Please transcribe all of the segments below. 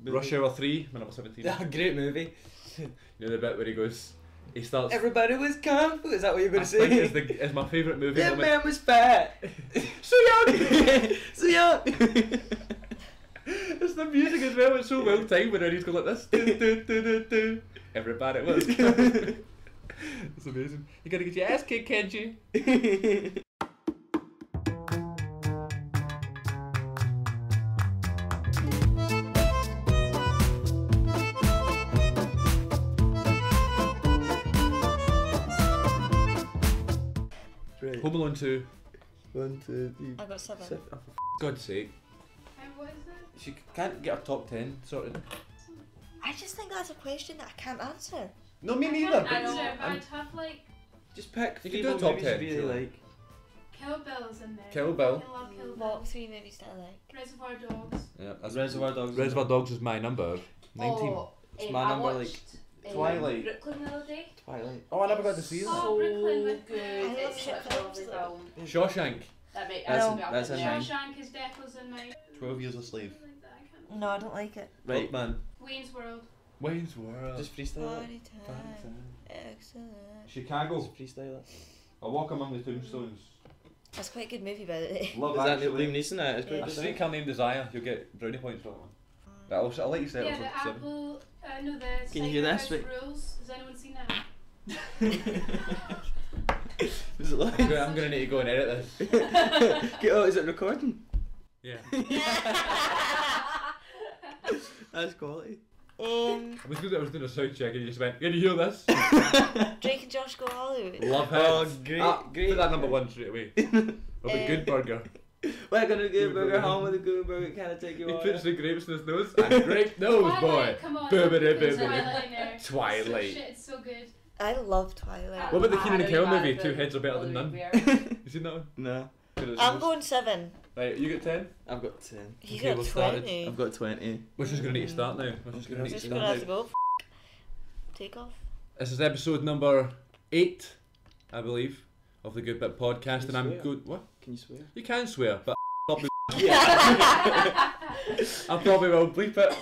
Rush Hour 3, my number 17. Great movie. You know the bit where he starts... Everybody was kung fu. Is that what you're going to I say? think it's my favourite movie That moment. man was fat. So young. So young. It's the music as well, it's so well timed when he's going like this. Do, do, do, do, do. Everybody was kung. It's amazing. You gotta get your ass kicked, can't you? Right. Home Alone 2. 1, 2, 3. I got 7. Oh, for God's sake. What is it? She can't get her top 10 sorted. I just think that's a question that I can't answer. No, me I neither. can't answer it, but I'm- I'd have like Just pick You 3 can do a more top movies 10, you really sure. like. Kill Bill is in there. Kill Bill. I love Kill Bill. What 3 movies that I like? Reservoir Dogs. Yeah, that's Reservoir Dogs. Reservoir Dogs is my number. 19. Oh, It's my I number, watched, Twilight. Brooklyn the other day. Twilight. Oh, I never got to see that. Oh, Brooklyn with good. I love It's shit such a lovely films, film. Shawshank. That make That's that'll a- be up that's in a there. nine. Shawshank is definitely in my 12 Years a Slave. I like that, I can't No, I don't like it. Right, man. Wayne's World. Wayne's World. just freestyle it. Party time. Excellent. Chicago. Just freestyle it. A Walk Among the Tombstones. That's quite a good movie, by the way. Love Is that Actually. Liam Neeson? That is Yeah. pretty A good. Streetcar Named Desire. You'll get brownie points for that one. But I'll let you say Yeah, it the for 7. Apple. No, the Can you hear this? Cyber House Rules. Has anyone seen that? Is it like? I'm gonna need to go and edit this. Oh, is it recording? Yeah. That's quality. Um, I was doing a sound check and you just went, can you hear this? Drake and Josh Go Hollywood. Love it. Oh, great, great. Put that number 1 straight away. Of a good burger. We're gonna get Good a burger burger. home with a good burger. Can I take you He on? puts the grapes in his nose. And grape nose, boy. Twilight, come on. Boobity, There's boobity. Twilight in there. Twilight. Shit, it's so good. I love Twilight. What about the I Keenan and really Kel movie, bad, Two but Heads Are Better Than really None? weird. You seen that one? No, I'm going 7. Right, you get 10? I've got 10. You Okay, got we'll start it. 20. I've got 20. We're just going to need to start now. We're just Okay, going to need that's to Just start gonna have to now. go. Take off. This is episode number 8, I believe, of the Good Bit podcast, and I'm swear? good. What? Can you swear? You can swear, but probably Yeah. I probably will bleep it.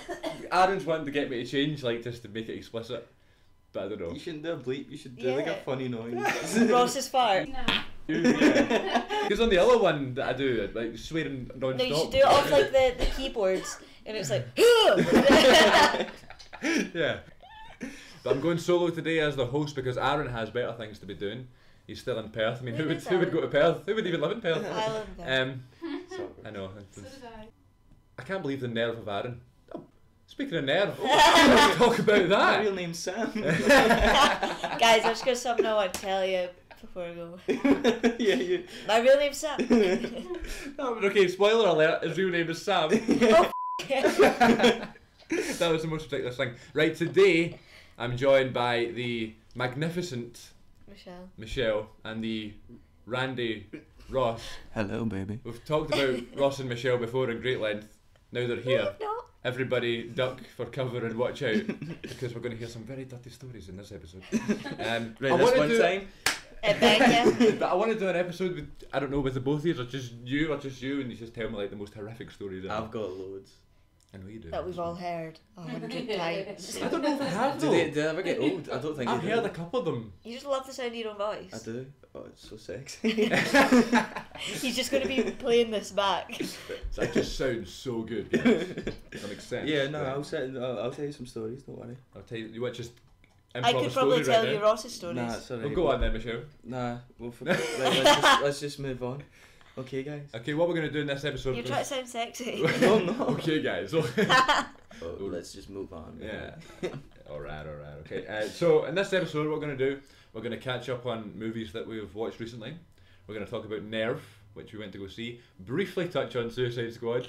Aaron's wanting to get me to change, like, just to make it explicit, but I don't know. You shouldn't do a bleep. You should do like a Yeah. funny noise. Ross's fart. Nah. Because on the other one that I do, like swearing non-stop. No, you should do it off like the keyboards, and it's like. Yeah. But I'm going solo today as the host because Aaron has better things to be doing. He's still in Perth. I mean, Who who is would go to Aaron? Perth? Who would even live in Perth? I love that. I know. So did I. I can't believe the nerve of Aaron. Oh, speaking of nerve, let's talk about My real that. name's Sam. Guys, I've just got something I want to tell you before I go. Yeah, you. My real name's Sam. No, but okay, spoiler alert, his real name is Sam. That was the most ridiculous thing. Right, today I'm joined by the magnificent Michelle and the Randy Ross. Hello, baby. We've talked about Ross and Michelle before in great length. Now they're here. No. Everybody duck for cover and watch out because we're going to hear some very dirty stories in this episode. Right, I this wanna one do- time. Thank you. But I want to do an episode with, I don't know, with the both of you or just you, and you just tell me like the most horrific stories ever. I've got loads. I know you do. That we've all heard 100 times. I don't know if I have Do though. they ever get old? I don't think I've they heard do. a couple of them. You just love the sound of your own voice. I do. Oh, it's so sexy. He's just going to be playing this back. That just sounds so good. Guys. That makes sense. Yeah, no, I'll tell you some stories. Don't worry. I'll tell you what, just improv I a could probably story tell right you now. Ross's stories. Nah, it's alright. Well, go on then, Michelle. Nah, well, right, let's just move on. Okay, guys. Okay, what we're going to do in this episode You're trying to sound sexy. No, no. Okay, guys. Oh, let's just move on. Yeah. Alright. Okay. So in this episode, what we're going to do, we're going to catch up on movies that we've watched recently. We're going to talk about Nerve, which we went to go see. Briefly touch on Suicide Squad,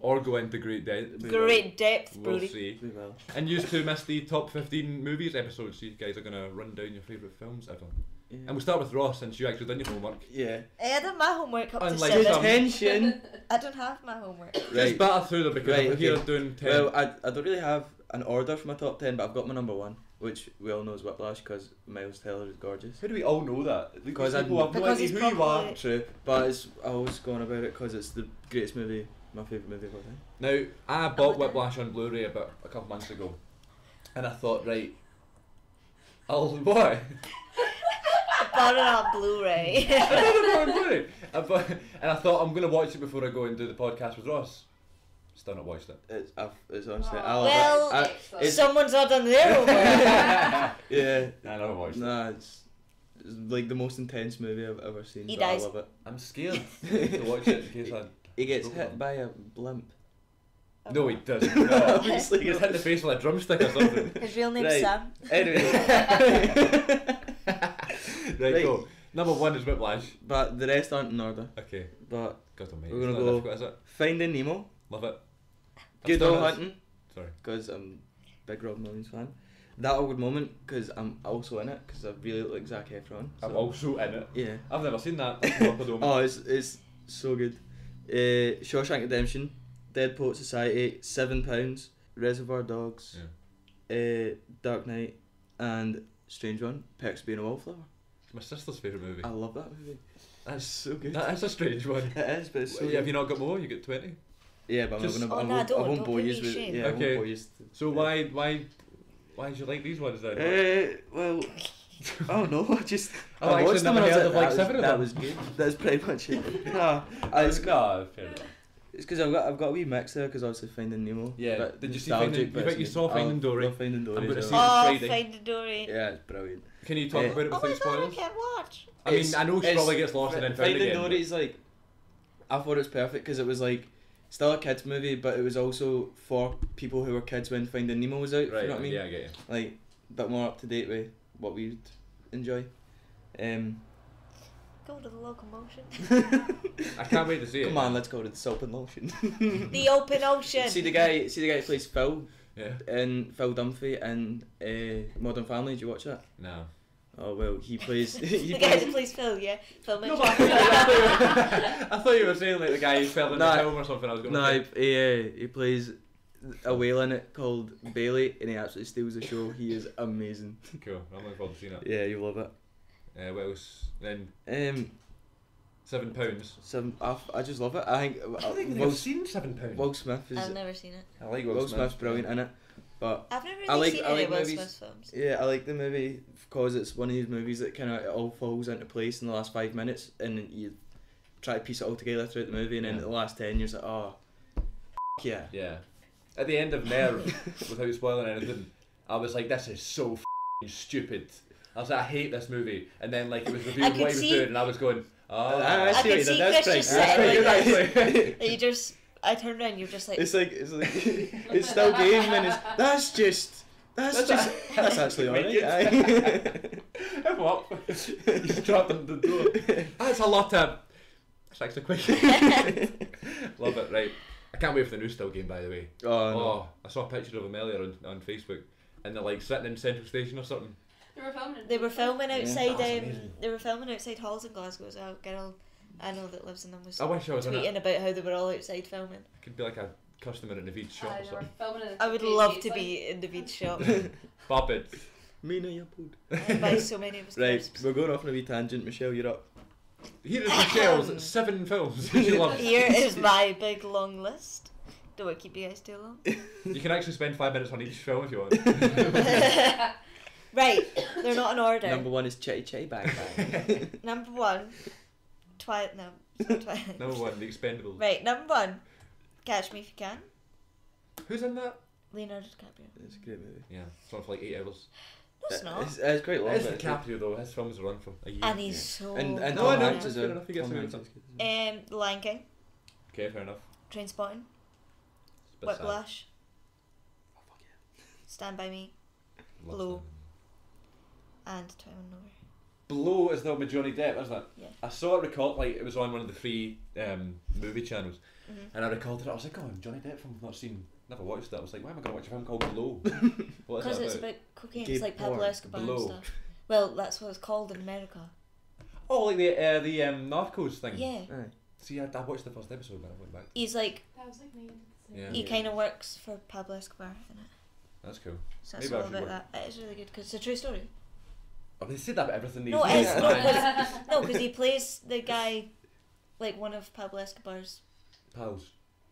or go into great depth. Great depth, We'll Brody. see. We will. And you two missed the top 15 movies episode, so you guys are going to run down your favourite films ever. Yeah. And we'll start with Ross, since you actually done your homework. Yeah. I done my homework up Unlike to 7. some- Attention. I don't have my homework. Just batter through them because Right, I'm here okay. doing 10. Well, I don't really have an order for my top 10, but I've got my number 1, which we all know is Whiplash because Miles Teller is gorgeous. How do we all know that? Because people have no Because idea he's who you are. probably- True, but I always gone about it because it's the greatest movie My favourite movie of all time. Now, I bought Oh, Whiplash on Blu-ray about a couple months ago, and I thought, right, what? Bought it on Blu-ray. I bought it on Blu-ray. And I thought I'm going to watch it before I go and do the podcast with Ross. Still not watched it. It's honestly, I Oh. love Well, it. It's- Someone's not done their homework. Yeah. I never watched it. Nah, it's like the most intense movie I've ever seen. He but dies. I love it. I'm scared to watch it in case I... He gets Broke hit one. by a blimp. No, he doesn't. No. Obviously He gets hit in the face with a drumstick or something. His real name's Right. Sam. Anyway. Right, go. Number 1 is Whiplash. But the rest aren't in order. Okay. But God almighty. We're gonna It's not go- difficult, is it? Finding Nemo, Love it. Good I've Will done this. Hunting, Sorry. because I'm a big Rob Williams fan. That Awkward Moment, because I'm also in it, because I really like Zac Efron. I'm so- also in it. Yeah. I've never seen that. That's an awkward moment. Oh, it's so good. Shawshank Redemption, Dead Poet Society, £7, Reservoir Dogs, Dark Knight, and Strange One, Perks of Being a Wallflower. It's my sister's favourite movie. I love that movie. That's So good. That is a strange one. It is, but it's so Yeah, good. have you not got more? You get 20. Yeah, but I'm Just- not gonna. Oh, I no, won't, don't- I won't don't bore put you me with. shame. Yeah, I Okay. won't bore you. So why do you like these ones then? Well, I don't know. I just. I've actually watched them never and I was heard of, like, that 7 of that them. was good. That's pretty much it. Nah, it's no, fair enough. because I've got a wee mix there because obviously Finding Nemo. Yeah, but did you see nostalgic, Finding- but you bet it's you good. saw Finding I Dory? love Finding Dory. I'm gonna as see well. it. Oh, Friday. Finding Dory. Yeah, it's brilliant. Can you talk about it Oh without my god, I spoilers? can't watch. I mean, I know she it's- probably gets lost and then found Finding again. Dory is like, I thought it was perfect because it was like still a kids movie, but it was also for people who were kids when Finding Nemo was out. Right, You know what I mean? yeah, I get you. Like a bit more up to date with what we'd enjoy. Go to the locomotion. I can't wait to see it. Come on, let's go to the Soap and Lotion. The open ocean. see the guy who plays Phil Yeah. in Phil Dunphy in Modern Family. Did you watch that? No. Oh well, he plays. He The guy that plays. plays Phil, yeah. Phil No, Mitchell. but I thought you were saying like the guy who fell in the Nah. film or something. I was going to No, say. he plays a whale in it called Bailey, and he absolutely steals the show. He is amazing. Cool. I'm looking forward to seeing it. Yeah, you love it. What else? Then £7. I just love it. I think I don't think Will, I've seen £7. Will Smith is. I've never seen it. I like Will Smith's brilliant in it, but I've never I really like- seen I any like of Will movies- Smith's films. yeah, I like the movie because it's one of these movies that kind of it all falls into place in the last 5 minutes, and you try to piece it all together throughout the movie, and then Yeah. the last 10 you're like, oh, yeah. Yeah. At the end of Nerve, without spoiling anything, I was like, this is so stupid. I was like, I hate this movie. And then like it was I revealed could what he was see- doing, and I was going, oh. I see could what you see did. That's Chris just pretty sitting good. like Exactly. And you just, I turned around, you're just like, It's like it's still game, and that's actually alright. What? He's dropped on the door. That's a lot of. That's actually quick. Love it, right. I can't wait for the new Still game, by the way. Oh no. Oh, I saw a picture of them earlier on Facebook, and they're like sitting in Central Station or something. They were filming it. they were filming Yeah. outside, That's amazing. they were filming outside halls in Glasgow as well. Girl I know that lives in them was I wish I was in it. tweeting about how they were all outside filming. I could be like a customer in the Veed shop or They were something. filming it. I would love to be in the beach shop. Pop it. Mina, you pulled. I buy so many of his Right, crisps. we're going off on a wee tangent. Michelle, you're up. Here is Michelle's 7 films that she loves. Here is my big long list. Don't want to keep you guys too long. You can actually spend 5 minutes on each film if you want. Right, they're not in order. Number 1 is Chitty Chitty Bang Bang. Number 1, Twilight. No, it's not Twilight. Number 1, The Expendables. Right, number 1, Catch Me If You Can. Who's in that? Leonardo DiCaprio. It's a great movie. Yeah, it's on for like 8 hours. No, it's not. It's quite long. It's but DiCaprio though, his films run for a year. And he's so And No, I Tom know, Hanks is fair a enough, he gets Tom away Hanks with is good. The Lion King, Okay, fair enough. Trainspotting, It's a bit sad. Whiplash, Oh, fuck yeah. Stand By Me, Love Blow. Stand and Time and Nowhere. By Me. Blow is the one with Johnny Depp, isn't it? Yeah. I saw it recalled, like it was on one of the free movie channels, Mm-hmm. and I recalled it. I was like, oh, Johnny Depp film I've not seen, never watched that. I was like, why am I going to watch a film called Blow? What is Because that it's about? about cocaine. Gay It's like Pablo porn. Escobar Blow. and stuff. Well, that's what it's called in America. Oh, like the Narcos thing. Yeah. Aye. See, I watched the first episode, but I went back. He's like, That was like me. Yeah. he kind of works for Pablo Escobar in it. That's cool. So that's Maybe I all should about watch that. It is really good because it's a true story. Oh, they say that about everything these No, it days. is. No, because he plays the guy, like one of Pablo Escobar's Pals.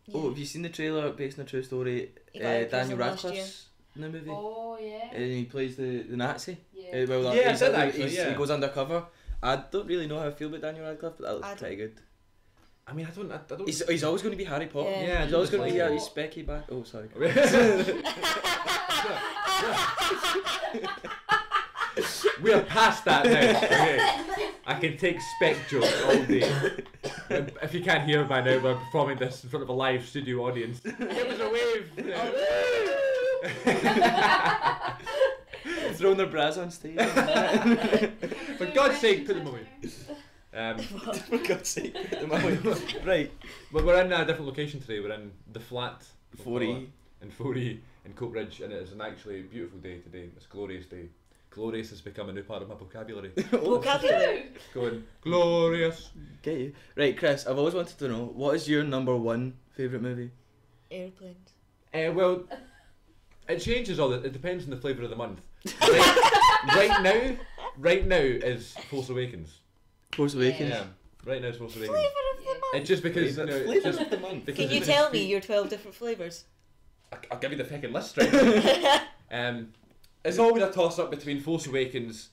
Yeah. Oh, have you seen the trailer based on a true story? He got out of Daniel prison last Radcliffe's new movie. Oh yeah. And he plays the Nazi. Yeah. Well, Yeah, I he's, did actually, he yeah. goes undercover. I don't really know how I feel about Daniel Radcliffe, but that looks pretty good. I mean, I don't. He's always going to be Harry Potter. Yeah. He's always going to be Yeah. Specky back. Oh, sorry. We are past that now. Okay. I can take spec jokes all day. If you can't hear by now, we're performing this in front of a live studio audience. Give us a wave. Throwing their bras on stage. For God's sake, put them away. For God's sake, put them away. Right. But we're in a different location today. We're in the flat 4E. in 4E in Coatbridge, and it is an actually beautiful day today. It's a glorious day. Glorious has become a new part of my vocabulary. Vocabulary. Going glorious. Get you. Right, Chris, I've always wanted to know, what is your number one favourite movie? Airplanes. Well, it changes all. It depends on the flavour of the month. Right now is Force Awakens. Force Awakens. Yeah, right now is Force Awakens. Flavour of the month. It's just because you know, it's Flavour just of the month. because Can you it's tell been- me your 12 different flavours? I'll give you the fucking list right now. It's always a toss up between Force Awakens,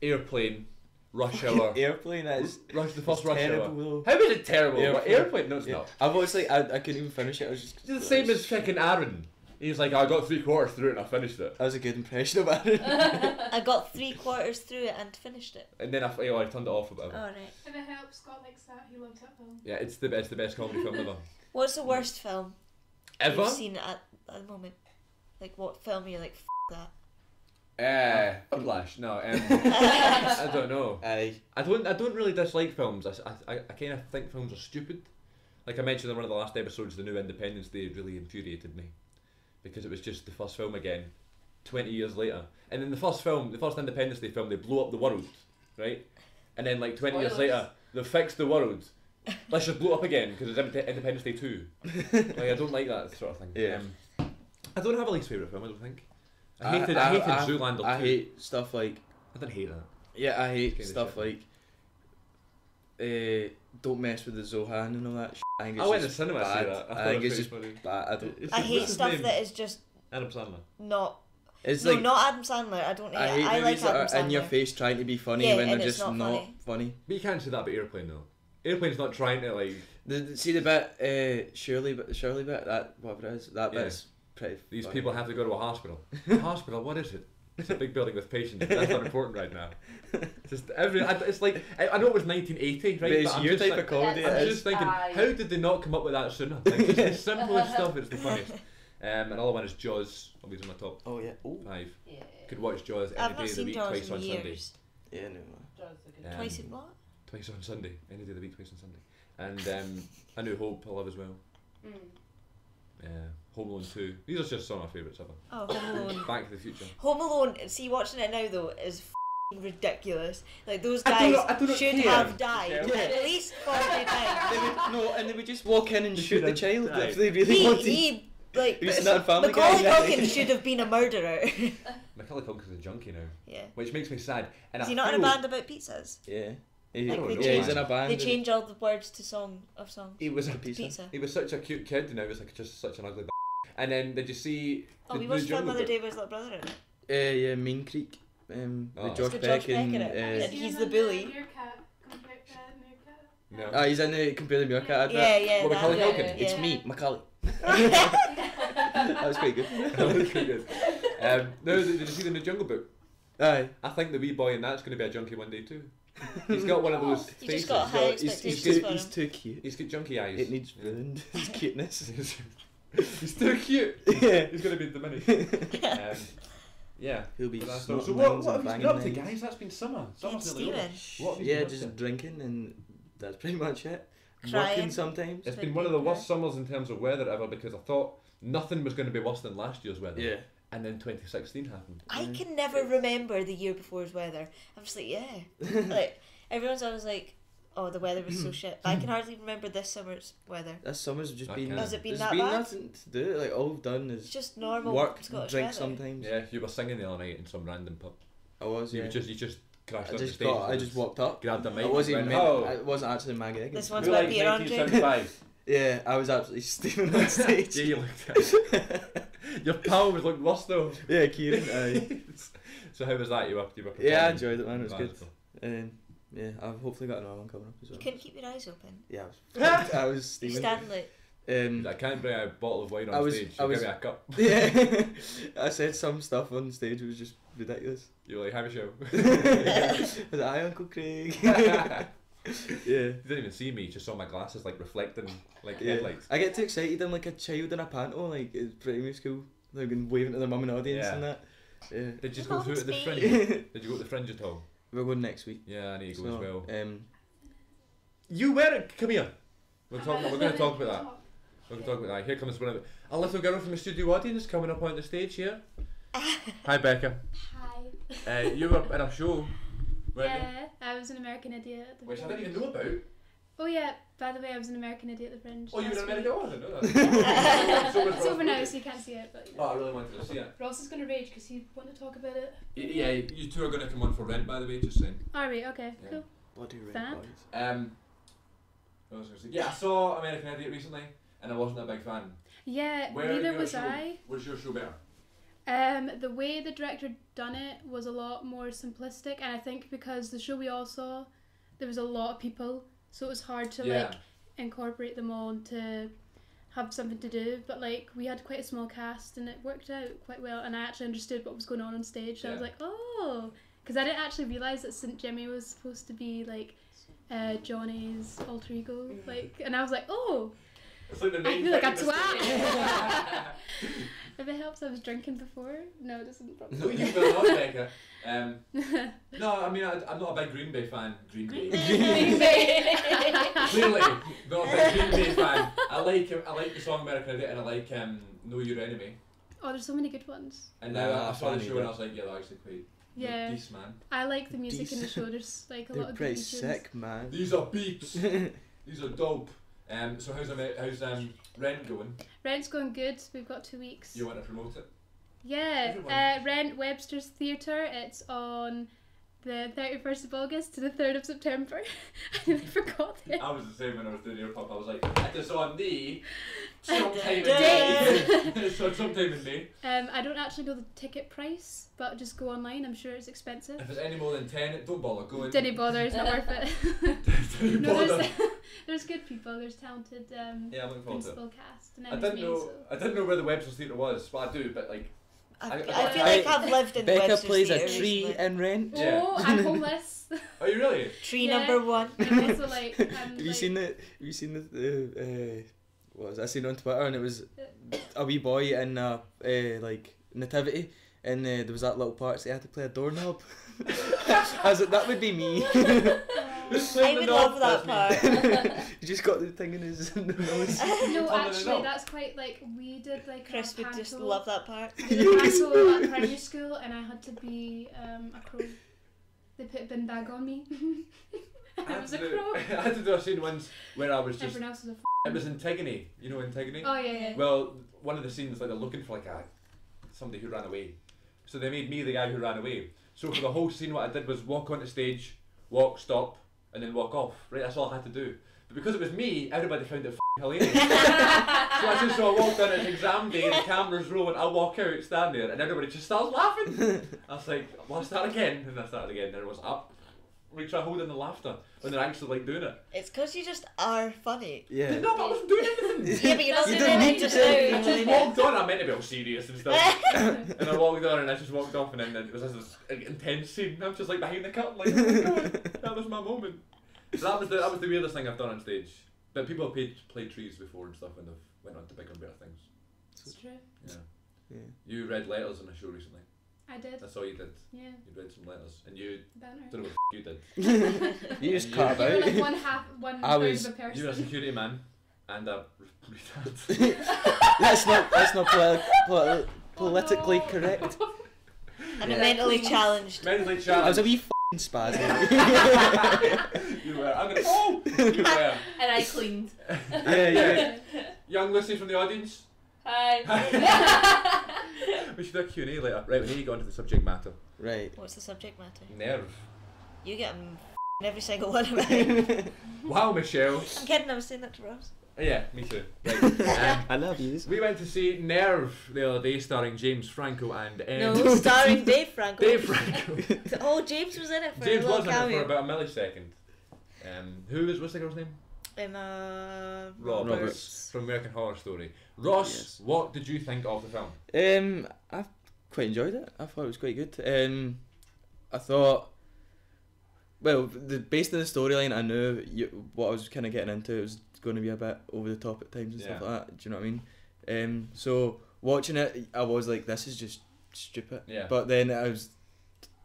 Airplane, Rush Hour. Airplane, that is The first Rush Hour. terrible. How is it terrible? Airplane. What, Airplane? No, it's Yeah. not. I've always like, I couldn't even finish it. I was just It's the same as fucking Aaron. He's like, I got 3/4 through it and I finished it. That was a good impression of Aaron. I got 3/4 through it and finished it. And then I turned it off or whatever. Alright. If it helps, Scott likes that. He loves that film. Yeah, it's the best comedy film ever. What's the worst film Ever? you've seen at the moment? Like, what film are you like, that? Whiplash. No, I don't know. Aye. I don't really dislike films. I kind of think films are stupid. Like I mentioned in one of the last episodes, the new Independence Day really infuriated me because it was just the first film again, 20 years later. And in the first Independence Day film, they blow up the world, right? And then like 20 years Spoilers. later, they fix the world. Let's just blow it up again because it's Independence Day 2. Like I don't like that sort of thing. Yeah. I don't have a least favourite film. I don't think. I hated Zoolander 2. I hate stuff like. I didn't hate that. Yeah, I hate Kinda stuff shit. like. Don't mess with the Zohan and all that. Shit. I think it's I went to just cinema to see bad. that. I thought think it it's was just pretty funny. bad. I don't. I hate What's his stuff name? that is just Adam Sandler. not. It's No, like not Adam Sandler. I don't hate I hate it. I like movies that Adam are Sandler. in your face trying to be funny Yeah, when and they're it's just not not funny. funny. But you can't say that about Airplane though. Airplane's not trying to like See the bit, Shirley bit, that whatever it is, that Yeah. bit's pretty. these funny. people have to go to a hospital. A hospital? What is it? It's a big building with patients. That's not important right now. Just it's like I know it was 1980, right? But it's I'm your just type of comedy. I'm it is. just thinking, Aye. how did they not come up with that sooner? Like, it's the simplest stuff. It's the funniest. Another one is Jaws. Obviously, my top Oh yeah. Oh 5. Yeah. Could watch Jaws any I've day not of the seen week, Jaws twice in on Sunday. years. yeah, no. Um, Twice in what? Twice on Sunday. Any day of the week, twice on Sunday. And A New Hope, I love as well. Home Alone 2. These are just some of my favourites ever. Oh, Home Alone. Back to the Future. Home Alone. See, watching it now though is ridiculous. Like those I guys do not should care. have died Yeah. at least 40 times. They would, no, and they would just walk in and They shoot should the have child died. if they really wanted. He like Have you seen that in Family Macaulay Guy? Culkin should have been a murderer. Macaulay Culkin's a junkie now, Yeah. which makes me sad. And Is I he not in a feel band about pizzas? Yeah. I don't know, Yeah, he's man. in a band. They change all the words to songs. He was Pizza. he was such a cute kid, and now he's like just such an ugly. And then did you see? Oh, the we new watched that the Jungle other Book? day with his little brother in it. Yeah, Mean Creek. Oh. With It's Josh got Peck Josh Peck in and. it. Have you And seen he's him the in bully. Meerkat? Meerkat? No. He's in the Compare the Meerkat advert. Yeah, yeah. What, that Macaulay bit, Culkin? It's yeah. me, Macaulay. That was quite good. That was pretty good. No, did you see the new Jungle Book? Aye. I think the wee boy in that's going to be a junkie one day too. He's got one of those He faces. just got high He's expectations for he's him. too cute. He's got junkie eyes. It needs ruined. His cuteness. He's too cute. Yeah. He's going to be the mini. Yeah. He'll be But that's snorting so what mines have and you been banging up to, mines. guys? That's been summer. Getting Summer's nearly over. steaming. What have you Yeah, been up just to? drinking and that's pretty much it. Crying. Working sometimes. It's been one of the worst summers in terms of weather ever because I thought nothing was going to be worse than last year's weather. Yeah. And then 2016 happened. I can never remember the year before's weather. I'm just like, yeah. Like, everyone's always like, oh, the weather was so shit. But I can hardly remember this summer's weather. This summer's just I been. can. Has it been there's that been bad? nothing to do. Like all we've done It's is just normal work, Scottish drink weather. sometimes. Yeah, you were singing the other night in some random pub. I was. Yeah. You just crashed I up just the stage. I just walked up. grabbed a mic. I wasn't and even went, meant. oh, It wasn't actually Maggie Higgins. This one's we about like beer, Andre. 1975. Yeah, I was absolutely steaming on stage. Yeah, you looked your pal was looking worse though. Yeah, Kieran. Aye. So how was that? You were Yeah, I enjoyed it, man. It was good. Magical. Yeah, I've hopefully got another one coming up as You well. couldn't keep your eyes open. Yeah, I was You steaming. stand like. I can't bring a bottle of wine on stage. So give me a cup. Yeah, I said some stuff on stage. It was just ridiculous. You were like, have a show. I was like, "Hi, Uncle Craig." Yeah. You didn't even see me. You just saw my glasses like reflecting like headlights. I get too excited. I'm like a child in a panto. Like it's primary school. Like and waving to their mum and audience and that. Yeah. Did you go through to the fringe? Did you go to the fringe at all? We're going next week. Yeah, I need to go as well. You were. Come here. We're going to talk about that. We're going to talk about that. Here comes one of a little girl from the studio audience coming up on the stage here. Hi, Becca. Hi. You were in a show. Yeah, I was an American Idiot at the Which I Fringe. didn't even know about. Oh yeah, by the way, I was an American Idiot at the Fringe. Oh, you were last in America? week. Oh, I didn't know that. So was It's Ross. over now, so you can't see it. But Oh, I really wanted to see it. Ross is gonna rage because he want to talk about it. Yeah, you two are going to come on for Rent, by the way, just saying. Are we? Okay, Yeah. cool. Bloody red Fab. boys. What was I going to say? Yeah, I saw American Idiot recently, and I wasn't a big fan. Yeah, Where neither your was show, I. Was your show better? The way the director done it was a lot more simplistic, and I think because the show we all saw, there was a lot of people, so it was hard to like incorporate them all and to have something to do. But like we had quite a small cast, and it worked out quite well. And I actually understood what was going on stage. So I was like, oh, because I didn't actually realize that St. Jimmy was supposed to be like Johnny's alter ego, like, and I was like, oh. It's like the I main feel like a thing in the twat. If it helps, I was drinking before. No, it doesn't. Probably. No, you will not, Becca. No, I mean, I'm not a big Green Bay fan. Green Bay. Clearly, not a big Green Bay fan. I like the song American Idiot, and I like Know Your Enemy. Oh, there's so many good ones. And now I saw the show and I was like, yeah, they're actually quite decent, man. I like the music in the show. There's like a lot They're of pretty good features. sick, man. These are beeps. These are dope. So how's Rent going? Rent's going good. We've got 2 weeks. You want to promote it? Yeah, Everyone. Rent Webster's Theatre. It's on the 31st of August to the 3rd of September. I nearly forgot it. I was the same when I was doing your pop. I was like, it is on the sometime in Date. May. It's on sometime in May. I don't actually know the ticket price, but just go online. I'm sure it's expensive. If it's any more than 10, don't bother. Go in. Didn't bother. It's not worth it. Didn't No, bother. there's good people. There's talented Yeah, I'm looking forward to it. principal cast. And I then didn't there's me, know. I didn't know where the Webster's Theatre was. Well, I do, but like. I feel like I've lived in Becca Webster's plays a Theatre tree recently. in Rent. So. Yeah. Oh, I'm homeless. Are you really? Tree Yeah. number one. I'm also like. Have you seen the what was I seen on Twitter, and it was a wee boy in like nativity, and there was that little part so he had to play a doorknob. I was like, that would be me. I would love that part. He just got the thing in his nose. No, Turning it actually, up. that's quite like we did like Chris a would just panto- love that part. We did a panto at primary school, and I had to be a crow. They put a bin bag on me. I was a crow. I had to do a scene once where I was just. Everyone else was a. It was Antigone. You know Antigone? Oh yeah. Well, one of the scenes, like they're looking for like somebody who ran away. So they made me the guy who ran away. So for the whole scene, what I did was walk onto stage, walk, stop, and then walk off. Right, that's all I had to do. But because it was me, everybody found it hilarious. So I walked on, it's exam day, the camera's rolling, I walk out, stand there, and everybody just starts laughing. I was like, well, I'll start again. And I started again, and it was up. We try holding the laughter when they're actually like doing it. It's because you just are funny. Yeah. No, but I wasn't doing anything. Yeah, but you're not You doing don't need anything to just say now. I just walked on, I meant to be all serious and stuff. And I walked on and I just walked off, and then it was this intense scene. I was just like behind the curtain, like, oh my god, that was my moment. So that was the weirdest thing I've done on stage. But people have played trees before and stuff, and they've went on to bigger and better things. It's true. Yeah. You read letters on a show recently. I did. That's all you did. Yeah. You read some letters, and you Banner. don't know what you did. You just You- cut You were about. like one I third was- of a person. You were a security man and a retard. That's not politically no. correct. And Yeah. a mentally challenged. Mentally I was challenged. a wee f***ing spaz. You were. I'm gonna. Oh. You were. And I cleaned. Yeah. Young Lucy from the audience. Hi. We should do a Q&A later. Right, we need to go on to the subject matter. Right. What's the subject matter? Nerve. You get them every single one of them. Wow, Michelle. I'm kidding, I was saying that to Ross. Yeah, me too. Right. I love you. We went to see Nerve the other day, starring James Franco and No, starring Dave Franco. Dave Franco. Oh, James was in it for James a little was in it cameo. for about a millisecond. What's the girl's name? Emma Roberts from American Horror Story. Ross, Yes. what did you think of the film? I quite enjoyed it. I thought it was quite good. I thought, well, based on the storyline, I knew what I was kind of getting into. It was going to be a bit over the top at times and stuff like that. Do you know what I mean? So watching it, I was like, this is just stupid. Yeah. But then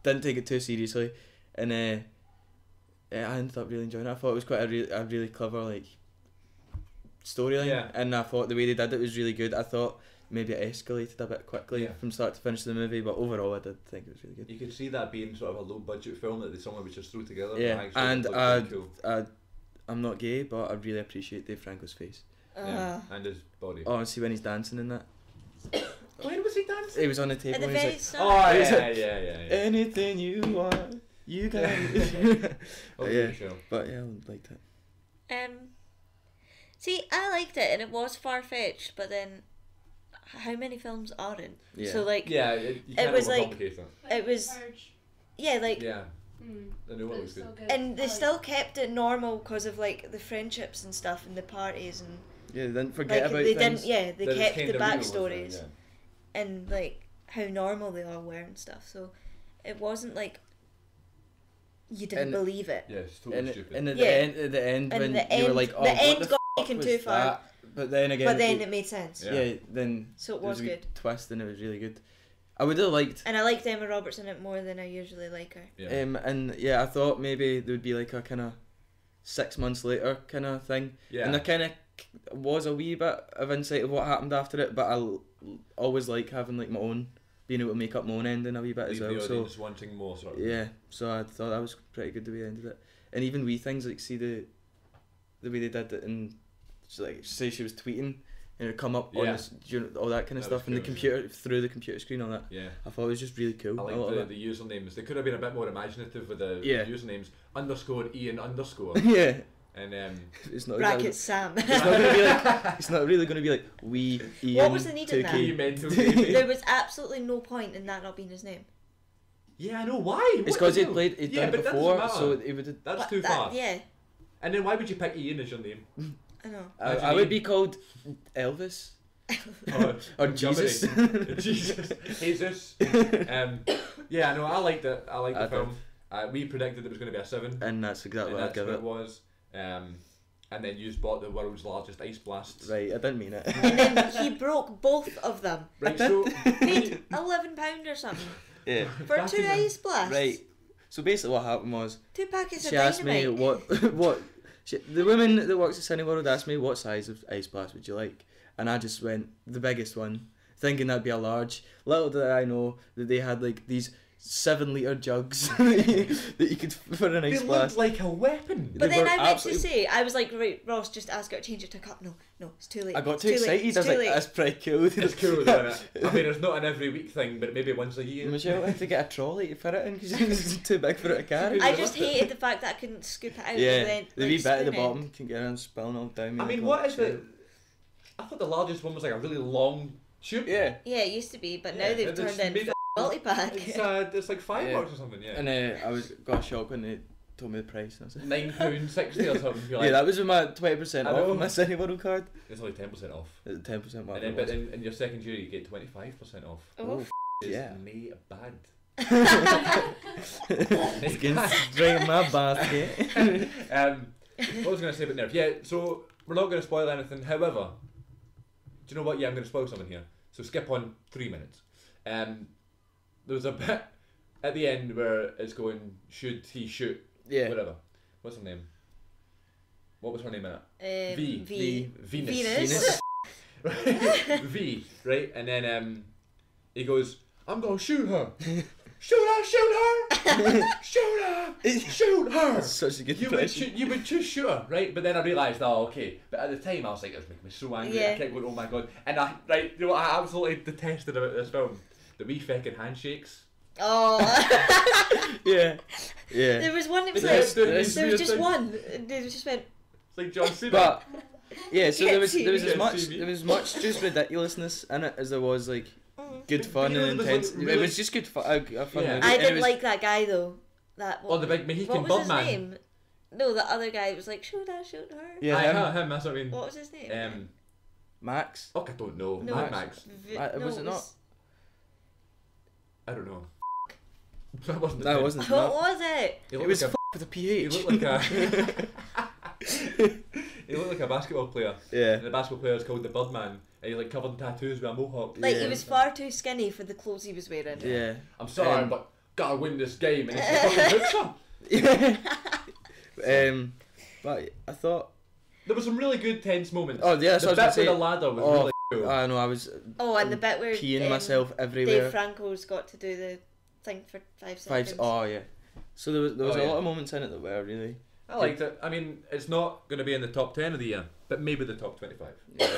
didn't take it too seriously, and I ended up really enjoying it. I thought it was quite a really clever storyline, Yeah. and I thought the way they did it was really good. I thought maybe it escalated a bit quickly Yeah. from start to finish of the movie, but overall I did think it was really good. You could see that being sort of a low budget film that someone would just throw together. Yeah, actually and looked really cool. I'm not gay, but I really appreciate Dave Franco's face. Yeah, and his body. Oh, and see when he's dancing in that. Where was he dancing? He was on the table At the and he very was start. Oh He was yeah. anything you want, you got it. Okay, Yeah. sure. But yeah, I liked it. See, I liked it, and it was far-fetched, but then how many films aren't? Yeah. So like, Yeah, you can't was like- overcomplicate it. It was- Urge. yeah, like, Yeah, Mm. the new one But was it's good. still good. and they I like still it. kept it normal because of like the friendships and stuff and the parties and Yeah, they didn't forget like about they things. didn't. Yeah, they That it's kept kinda the real, wasn't it? backstories and like how normal they all were and stuff. So it wasn't like you didn't And- believe it. Yeah, it's totally And stupid. at Yeah. the end And when the you were end- like, oh, the what end the got fuck taken was too far. that? But then again, But then it made sense. yeah, then So it there was a wee good. twist and it was really good. I would have liked. And I liked Emma Roberts in it more than I usually like her. Yeah. And yeah, I thought maybe there would be like a kind of 6 months later kind of thing, Yeah. and there kind of was a wee bit of insight of what happened after it. But I always like having like my own, being able to make up my own ending a wee bit as Leave well. the So audience wanting more, sort of. yeah, so I thought that was pretty good the way they ended it, and even wee things like see the way they did it, and like say she was tweeting. And it'd come up on Yeah. this, all that kind of That was stuff, and the cool, computer through the computer screen, all that. Yeah. I thought it was just really cool. I a lot like of the usernames. They could have been a bit more imaginative with the Yeah. usernames. _Ian _ it. Yeah, and it's not. Brackets Sam. It's not gonna be like. It's not really gonna be like we. Ian, What was the need in that? 2K. E mental baby. There was absolutely no point in that not being his name. Yeah, I know why. It's What because the he'd hell? played, he'd Yeah, done but it that before, doesn't so matter. it would. That's But too that- far. Yeah, And then why would you pick Ian as your name? I know. I would be called Elvis or Jesus. Jesus. Yeah, no, I liked it. I liked the I film. We predicted it was going to be a 7. And that's exactly and what I'd that's give what it. it was. And then you bought the world's largest ice blast. Right, I didn't mean it. And then he broke both of them. Right, I so Paid £11 or something Yeah. for Back 2 in the- ice blasts. Right. So basically, what happened was 2 packets she of asked me dynamite. what the woman that works at Cineworld asked me what size of ice blast would you like, and I just went the biggest one, thinking that'd be a large. Little did I know that they had like these 7-litre jugs that you could for an they ice blast. looked like a weapon. But They then were I meant to absolutely- say, I was like, right, Ross, just ask her to change it to a cup. No, it's too late. I got It's too late, excited. it's I was too like, late. that's pretty cool. It's cool, isn't it? I mean, it's not an every week thing, but maybe once a year. Michelle had to get a trolley to fit it in because it was too big for her to carry. I just hated the fact that I couldn't scoop it out. Yeah, and then, the like, wee bit at the spoon it. bottom can get around spilling all down me. I mean, what is the... I thought the largest one was like a really long tube. Yeah. Yeah, it used to be, but Yeah, now they've it's turned made in it- multi-pack. It's like $5 Yeah. or something, yeah. And I got a shock when they told me the price. And I was like, £9.60 or something. You're like, yeah, that was with my 20% I off know. on my Cineworld card. it's only 10% off. 10% And then, but in your second year, you get 25% off. Oh, It's yeah. me bad. Against drink my basket. What was I going to say about Nerve? Yeah, so we're not going to spoil anything. However, do you know what? Yeah, I'm going to spoil something here. So skip on 3 minutes. There's a bit at the end where it's going, should he shoot? Yeah. Whatever. What's her name? What was her name in it? V. Venus. Venus. V, right? And then he goes, I'm going to shoot her. Shoot her! Shoot her! Shoot her! Shoot her! That's such a good impression. You would just shoot her, right? But then I realised, oh, okay. But at the time, I was like, it was making me so angry. Yeah. I kept going, oh my god. And you know what I absolutely detested about this film? The wee feckin' handshakes. Oh. Yeah. Yeah. There was one that was But like, yes, there is there weird was just thing. one. They just went, It's like John Cena. But Yeah, so Get there was serious. there was much just ridiculousness in it as there was like good fun you know, and there was, intense. like, It really- was just good fun. A fun Yeah. movie. I and it didn't was- like that guy though. That Oh, the big Mexican what was his Budman. name? No, the other guy was like, shoot her, shoot her. Yeah, Aye, him. him, that's what I mean. What was his name? Max. I don't know. No. Mad Max. Was it not? I don't know. That wasn't. That wasn't. What Not. was it? He It looked was like with a he PH. looked like a. He looked like a basketball player. Yeah. And the basketball player is called the Budman. And he's like covered in tattoos with a mohawk. Like Yeah. he was far too skinny for the clothes he was wearing. Yeah. I'm sorry, Um, but gotta win this game, and he's fucking hooks her. But I thought. There were some really good tense moments. Oh yeah, that's The what I was bit with the gonna say. ladder was Oh, really cool. I know. I was Oh, and the bit where peeing myself everywhere. Dave Franco's got to do the thing for 5 seconds. Oh yeah. So there was Oh, a yeah. lot of moments in it that were really. I liked it. I mean, it's not going to be in the top 10 of the year, but maybe the top 25. Yeah.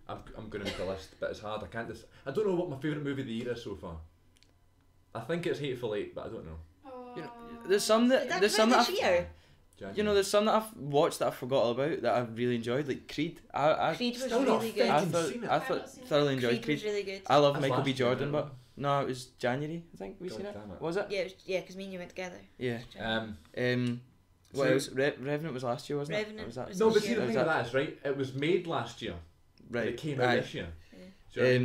I'm going to make a list, but it's hard. I don't know what my favourite movie of the year is so far. I think it's Hateful Eight, but I don't know. You know, there's some Did that that come out this year? January. you know there's some that I've watched that I forgot all about that I really enjoyed, like Creed. I Creed was still not really fit. good. I I've thought seen it. I thought thoroughly enjoyed Creed Creed. was really good. I love That's Michael B. last year, Jordan, wasn't but no, it was January. I think we God seen it. damn it. Was it? Yeah, because me and you went together. Yeah. What So- else? Revenant was last year, wasn't Revenant it? Or was that? was No, but this see year. the Was thing with that is, right, it was made last year, but Right. it came out Aye. this year. Do you know what I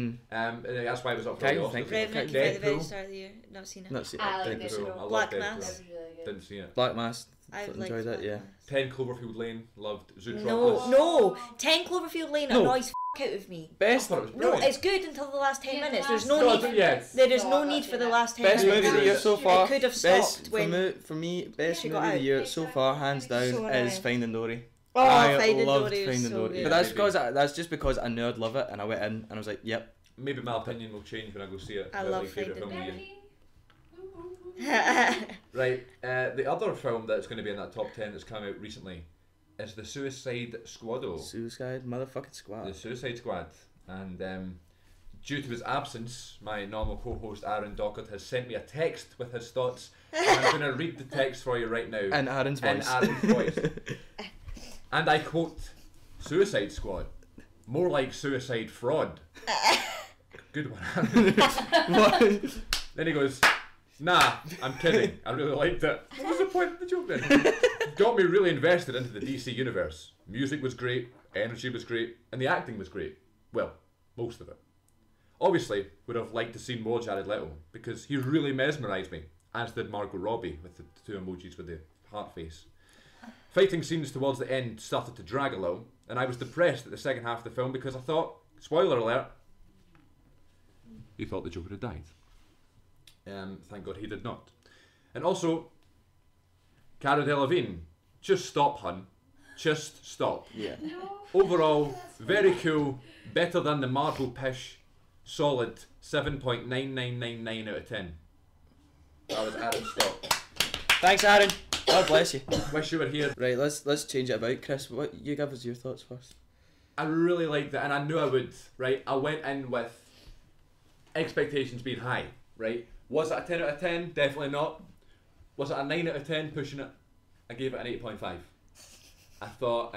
Um, mean? And that's why it was up for Can't the even Oscars. think of Revenant Deadpool. by the very start of the year. Not seen it. not seen I like it. it. Deadpool. I love Black Deadpool. Mass. That was really good. Didn't see it. Black Mass. I Enjoyed liked it, Black yeah. Mass. 10 Cloverfield Lane, loved Zootropes. No. 10 Cloverfield Lane No. annoys f*** out of me. Best I thought it was No, brilliant. it's good until the last 10 Yeah, minutes. the There's last- no No, need. yes. There is No, no I've need not for seen the it. last 10 best minutes. movie of the year so far. It could have Best stopped for when. me. Best She movie got of the out. year so far, hands down, So is annoying. Finding Dory. Oh, I Finding loved Dory was Finding so Dory, good. but that's Yeah, because that's just because I knew I'd love it, and I went in and I was like, yep. Maybe my opinion will change when I go see it. I About love my favourite Finding film of the year. Dory. Right, the other film that's going to be in that top 10 that's come out recently is The Suicide Squad. Suicide motherfucking Squad. The Suicide Squad. And due to his absence, my normal co-host Aaron Dockett has sent me a text with his thoughts. And I'm going to read the text for you right now. And Aaron's In voice. Aaron's voice. And I quote, Suicide Squad. More like suicide fraud. Good one, Aaron. What? Then he goes, nah, I'm kidding. I really liked it. What was the point of the joke then? Got me really invested into the DC universe. Music was great, energy was great, and the acting was great. Well, most of it. Obviously, would have liked to see more Jared Leto, because he really mesmerised me, as did Margot Robbie with the two emojis with the heart face. Fighting scenes towards the end started to drag a little, and I was depressed at the second half of the film because I thought, spoiler alert, he thought the Joker had died. Thank God he did not. And also, Cara Delevingne, just stop, hun. Just stop. Yeah. Overall, very cool, better than the Marvel pish, solid 7.9999 out of 10. That was Aaron Stop. Thanks, Aaron. God bless you. Wish you were here. Right, let's change it about. Chris, what you give us your thoughts first? I really liked it, and I knew I would, right? I went in with expectations being high, right? Was it a 10 out of 10? Definitely not. Was it a 9 out of 10? Pushing it. I gave it an 8.5. I thought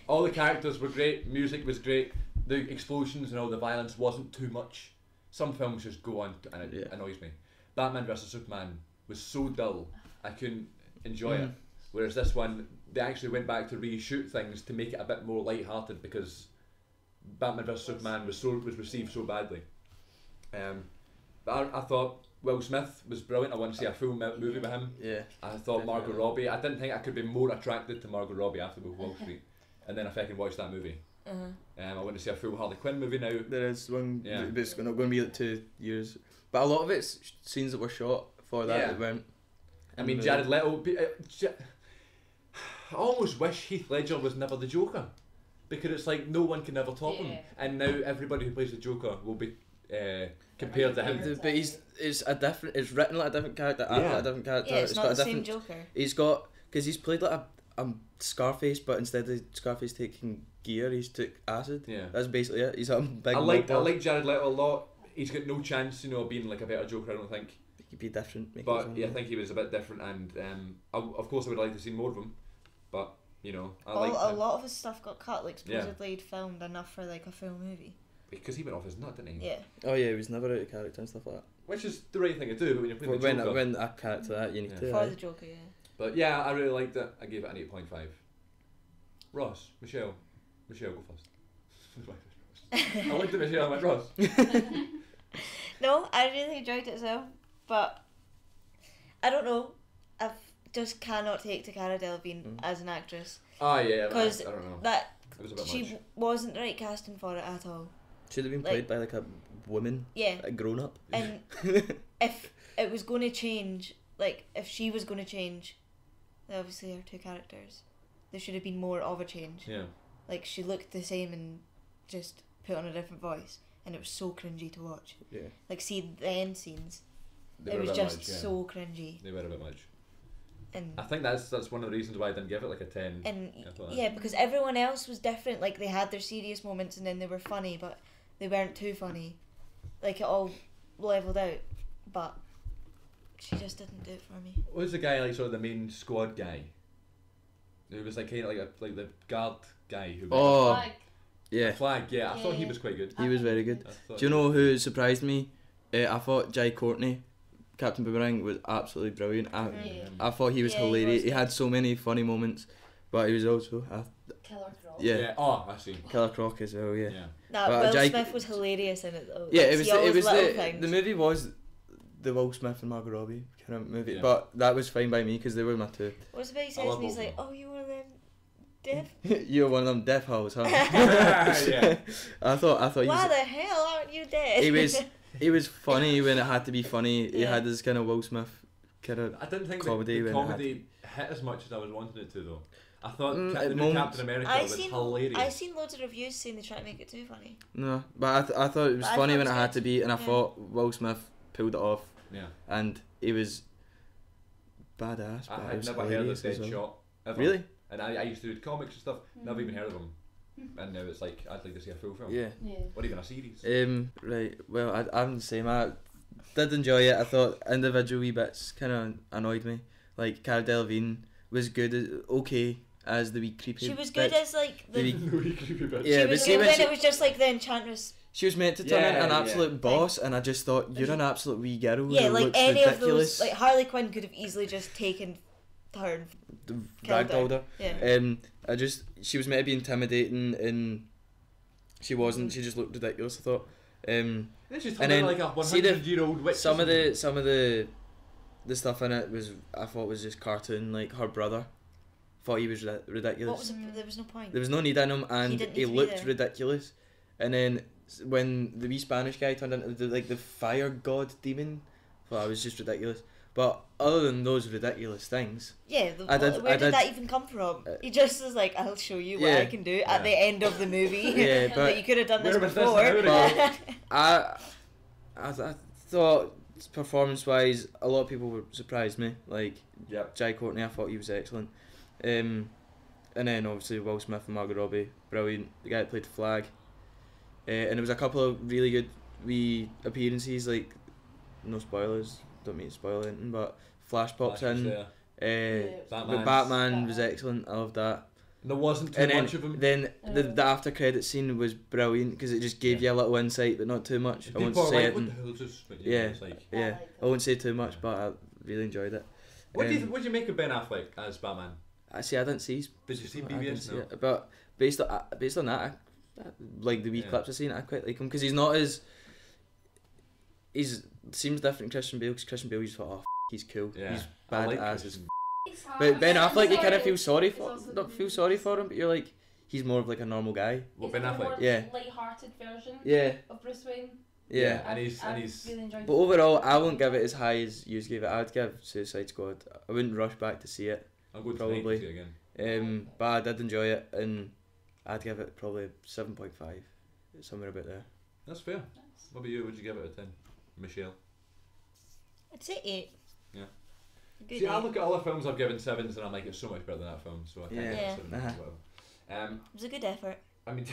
all the characters were great, music was great, the explosions and all the violence wasn't too much. Some films just go on and it annoys me. Batman vs Superman was so dull, I couldn't enjoy it. Whereas this one, they actually went back to reshoot things to make it a bit more light-hearted because Batman vs Superman was received so badly. But I thought Will Smith was brilliant. I want to see a full movie with him. Yeah. I thought Margot Robbie. I didn't think I could be more attracted to Margot Robbie after Wolf of Wall Street. And then if I can watch that movie, I want to see a full Harley Quinn movie now. There is one, Yeah. but it's not going to be like 2 years. But a lot of it's scenes that were shot for that Yeah. that weren't. I mean, Jared Leto. I almost wish Heath Ledger was never the Joker, because it's like no one can ever top him, and now everybody who plays the Joker will be compared to him. But it's a different. It's written like a different character, acted like a different character. Yeah, it's not got the a same different. Joker. He's got because he's played like a Scarface, but instead of Scarface taking gear, he's took acid. Yeah. That's basically it. He's a big. I like mob Jared Leto a lot. He's got no chance, of being like a better Joker, I don't think. He could be different. Make it But his own yeah, I way. think he was a bit different, and of course I would like to see more of him. But You know, I A lot of his stuff got cut. Like supposedly he'd filmed enough for like a full movie. because he went off his nut, didn't he? Yeah. Oh yeah, he was never out of character and stuff like that. Which is the right thing to do, but when you're playing the Joker. When a character that you need to. For the Joker, yeah. But yeah, I really liked it. I gave it an 8.5. Ross, Michelle, go first. I looked at Michelle and went, Ross. No, I really enjoyed it as well, but I don't know. I just cannot take to Cara Delevingne as an actress. Oh yeah, because I don't know. That It was a bit she much. wasn't the right casting for it at all. Should have been played by like a woman, Yeah, a grown up. and if it was going to change, like if she was going to change, they obviously are two characters. There should have been more of a change. Yeah. Like she looked the same and just put on a different voice, and it was so cringy to watch. Yeah. Like see the end scenes, They it were a was bit just much, yeah. so cringy. They were a bit much. And I think that's one of the reasons why I didn't give it like a 10. and I thought yeah, because everyone else was different. Like they had their serious moments and then they were funny, but they weren't too funny. Like it all leveled out, but she just didn't do it for me. What was the guy like sort of the main squad guy? Who was like kind of like the guard guy who Oh. Flag. Yeah, flag. Yeah, I thought he Yeah. was quite good. he was very good. I thought Do you know who surprised me? I thought Jai Courtney, Captain Boomerang, was absolutely brilliant. Yeah. I thought he was Yeah, he hilarious. was He good. had so many funny moments, but he was also Killer Croc. yeah, Oh, I see. Killer Croc as well. Yeah, Yeah. Nah, But Will Jai- Smith was hilarious in it though. yeah. Like, It was see all it those was little the things. movie was the Will Smith and Margot Robbie kind of movie, Yeah. but that was fine by me because they were my two. What's the bit he I says love and he's both like, of "Oh, you one of them deaf? You're one of them deaf hoes, huh? Yeah. I thought he Why was, the hell aren't you deaf?" he was funny when it had to be funny. He Yeah. had this kind of Will Smith kind of. I didn't think Comedy the when it had comedy hit as much as I was wanting it to though. I thought Mm, the at new moments- Captain America I was seen hilarious. loads of reviews saying they try to make it too funny. No, but I thought it was But I funny thought when it it was had good. to be, and I Yeah. thought Will Smith pulled it off, Yeah. and he was badass. But I it had was never heard of hilarious as Dead well. Shot ever. Really? And I used to do comics and stuff, never Mm. even heard of them. And now it's like, I'd like to see a full film. Yeah. Yeah. Or even a series. Right. Well, I'm the same. I did enjoy it. I thought individual wee bits kind of annoyed me. Like Cara Delevingne was good, okay as the wee creepy. She was good bits. as like the. The Really creepy bits. Yeah, she but was see good when when she- it was just like the Enchantress. She was meant to turn into Yeah, an yeah. absolute boss, and I just thought you're an absolute wee girl. Yeah, who like looks any ridiculous. of those, like Harley Quinn could have easily just taken her. and The killed her. ragdolled her. Yeah. She was meant to be intimidating, and she wasn't. She just looked ridiculous. I thought. Then she's And turning then like a see the- 100-year-old witch. Some of the stuff in it was I thought was just cartoon. Like her brother, thought he was ridiculous. What was there was no point. There was no need in him, and didn't he need to be looked there. ridiculous. And then when the wee Spanish guy turned into the fire god demon, well, I was just ridiculous. But other than those ridiculous things, Yeah, I did- where I did did- that even come from? He just was like, "I'll show you what Yeah. I can do" at Yeah. the end of the movie. Yeah, But but you could have done this Where was this before. now? I thought performance wise, a lot of people were surprised me. Like Yep. Jai Courtney, I thought he was excellent. And then obviously Will Smith and Margot Robbie, brilliant. The guy that played the Flag. And there was a couple of really good wee appearances, like no spoilers, don't mean to spoil anything, but Flash pops Flash was in. there. The Batman was excellent. I loved that. There wasn't too And then, much of him. then the after credit scene was brilliant because it just gave you a little insight, but not too much. I won't People are say like, it. what the hell is this? But, Yeah. It's like, Yeah, I won't say too much, but I really enjoyed it. what do you make of Ben Affleck as Batman? I didn't see. Did you see I didn't BBS? see No. it. But based on that, I like the wee Yeah. clips I've seen, I quite like him because he's not as. He's seems different to Christian Bale because Christian Bale, you just thought, oh, he's cool. Yeah. He's I bad like as. Christian. But Ben Affleck, you kind of feel It's sorry for, also not the feel sorry for him, but you're like, he's more of like a normal guy. What, Ben Affleck? Yeah. Light-hearted version Yeah, of Bruce Wayne. yeah. And he's really enjoyed But overall, I won't give it as high as you gave it. I'd give Suicide Squad. I wouldn't rush back to see it. I'm going Probably. to see it again. But I did enjoy it, and I'd give it probably 7.5, somewhere about there. That's fair. What about you? Would you give it a 10? Michelle? I'd say 8. Yeah. Good See, I 8. look at other films I've given 7s and I'm like, it's so much better than that film, so I can't Yeah. give it Yeah. a 7 Uh-huh. whatever. It was a good effort. I mean,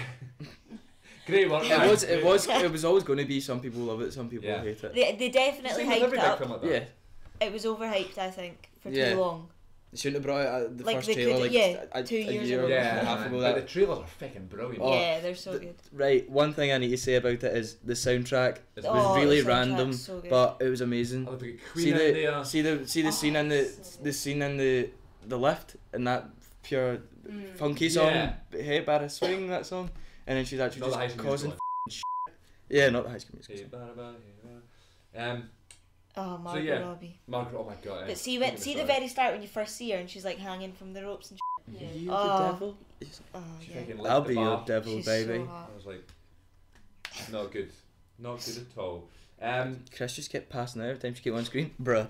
great work. It was always going to be. Some people love it, some people Yeah. hate it. They definitely Same with hyped every it big up. film like that. Yeah, It was overhyped, I think, for Yeah. too long. They shouldn't have brought out the Like first they trailer could- like yeah, a 2 years year ago. and a half ago. but That the trailers are fucking brilliant. Oh, yeah, they're so good. right. One thing I need to say about it is the soundtrack It's was Oh, really the soundtrack's random, so good. but it was amazing. I love the Queen See in the there. see the scene in the scene in the lift and that pure funky song, Yeah. Hey Barra Swing, that song, and then she's actually Not the High just School causing Musical yeah, not the High School one. Musical. Hey, song. ba, ba, hey, ba. Oh, Margot yeah. Robbie. Margaret, oh my god. But see the very start when you first see her and she's like hanging from the ropes and Yeah. You Oh. the devil. oh She yeah. fucking I'll licked be the your bar. devil, She's baby. so hot. I was like, not good. Not good at all. Chris just kept passing out every time she came on screen, bruh.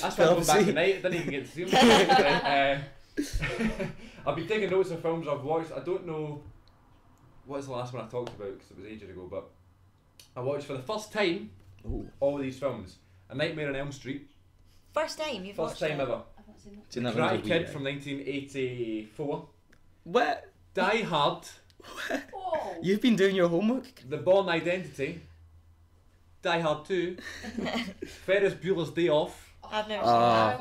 That's why I went back tonight. I didn't even get to see them. I've been taking notes of films I've watched. I don't know what is the last one I talked about because it was ages ago, but I watched for the first time Ooh. all of these films. A Nightmare on Elm Street. First time you've First watched time it? ever. I've not seen that. Seen that when I was Karate a wee Kid guy. from 1984. What? Die Hard. Oh! You've been doing your homework? The Bourne Identity. Die Hard 2. Ferris Bueller's Day Off. I've never Ah. seen that.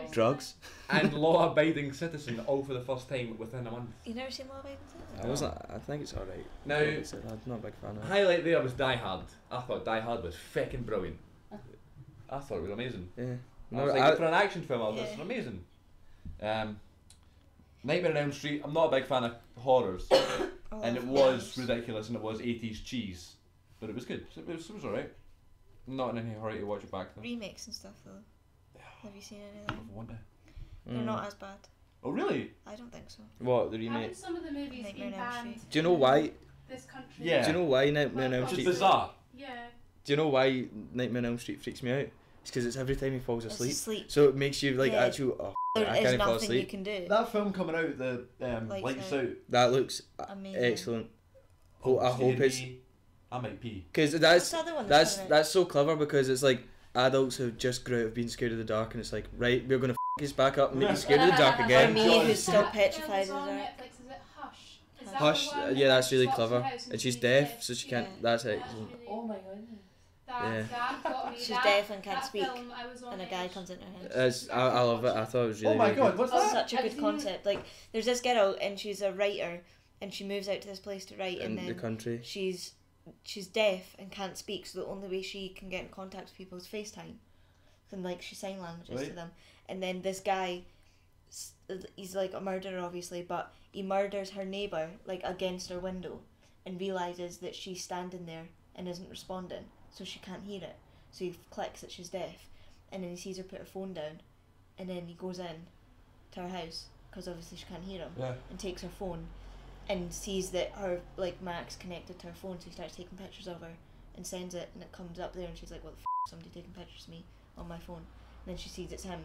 Wow. Drugs? And Law Abiding Citizen, all for the first time within a month. You've never seen Law Abiding Citizen? I wasn't. I think it's alright. Now, I'm not a big fan of it. highlight there was Die Hard. I thought Die Hard was fucking brilliant. I thought it was amazing. Yeah. I was No, like, for an action film, I was Yeah. this is amazing. Nightmare on Elm Street, I'm not a big fan of horrors, Oh, and it was ridiculous and it was 80s cheese, but it was good. It was alright. I'm not in any hurry to watch it back though. Remakes and stuff though. Have you seen any of them? I wonder. They're not as bad. Oh really? I don't think so. What, the Haven't remake? some of the movies Nightmare been on Elm banned Street. Do you know why? this country? Yeah. Do you know why Nightmare on Elm It's Street? bizarre. Yeah. Do you know why Nightmare on Elm Street freaks me out? It's because it's every time he falls It's asleep. asleep. So it makes you like Yeah. actual. Oh, There I is can't fall nothing you asleep. can do. That film coming out, the Lights Lights Out. Out. That looks Amazing. excellent. I hope it's I might pee. because What's that's the other one that's coming out? that's so clever because it's like adults who just grew out of being scared of the dark and it's like right we're gonna his back up and make you scared of the dark For again. me, John. who's still That petrified film of was the on dark. Netflix, is it Hush? Is that Hush, the one yeah, that's where really she walks in the clever. house And she's she's deaf, so she can't. Yeah. That's That's excellent. really Oh good. my goodness. Yeah. That got me. She's that, deaf and can't that speak, film, I was on and a guy edge. comes into her house. I love it. I thought it was really. Oh my really god, good. what's It's that? such a Have good you seen- concept. Like, there's this girl and she's a writer, and she moves out to this place to write, In and the then country. she's deaf and can't speak, so the only way she can get in contact with people is FaceTime, and like she sign languages to Right. them. And then this guy, he's like a murderer obviously, but he murders her neighbour like against her window, and realizes that she's standing there and isn't responding, so she can't hear it. So he clicks that she's deaf, and then he sees her put her phone down, and then he goes in to her house because obviously she can't hear him, Yeah. and takes her phone, and sees that her like Mac's connected to her phone, so he starts taking pictures of her and sends it, and it comes up there, and she's like, "What the f***? Somebody taking pictures of me on my phone?" And then she sees it's him,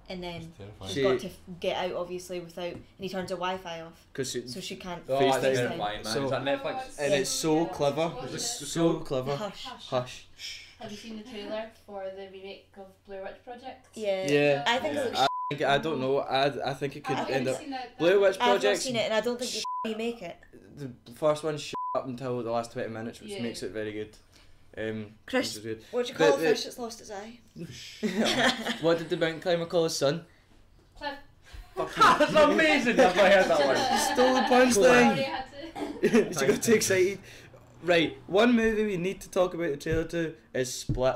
and then It's terrifying. she's She- got to get out obviously without, and he turns her Wi-Fi off, Because so she can't. Oh, that's FaceTime. terrifying, man. So- Is that Netflix? And it's so Yeah, clever. watch It's it. so clever. Hush. Hush. Have you seen the trailer for the remake of Blair Witch Project? Yeah. Yeah. I think Yeah. it looks. I don't know. I think it could I've end never up. seen that. Blair Witch I've not Project. seen it, and I don't think they remake it. The first one shut up until the last 20 minutes, which Yeah. makes it very good. Chris, which is good. what do you call a The- fish that's lost its eye? What did the mountain climber call his son? Cliff. That's amazing. I've not heard that one. He stole the Sorry, punchline. I had to. She got too excited. Right, one movie we need to talk about the trailer to is Split.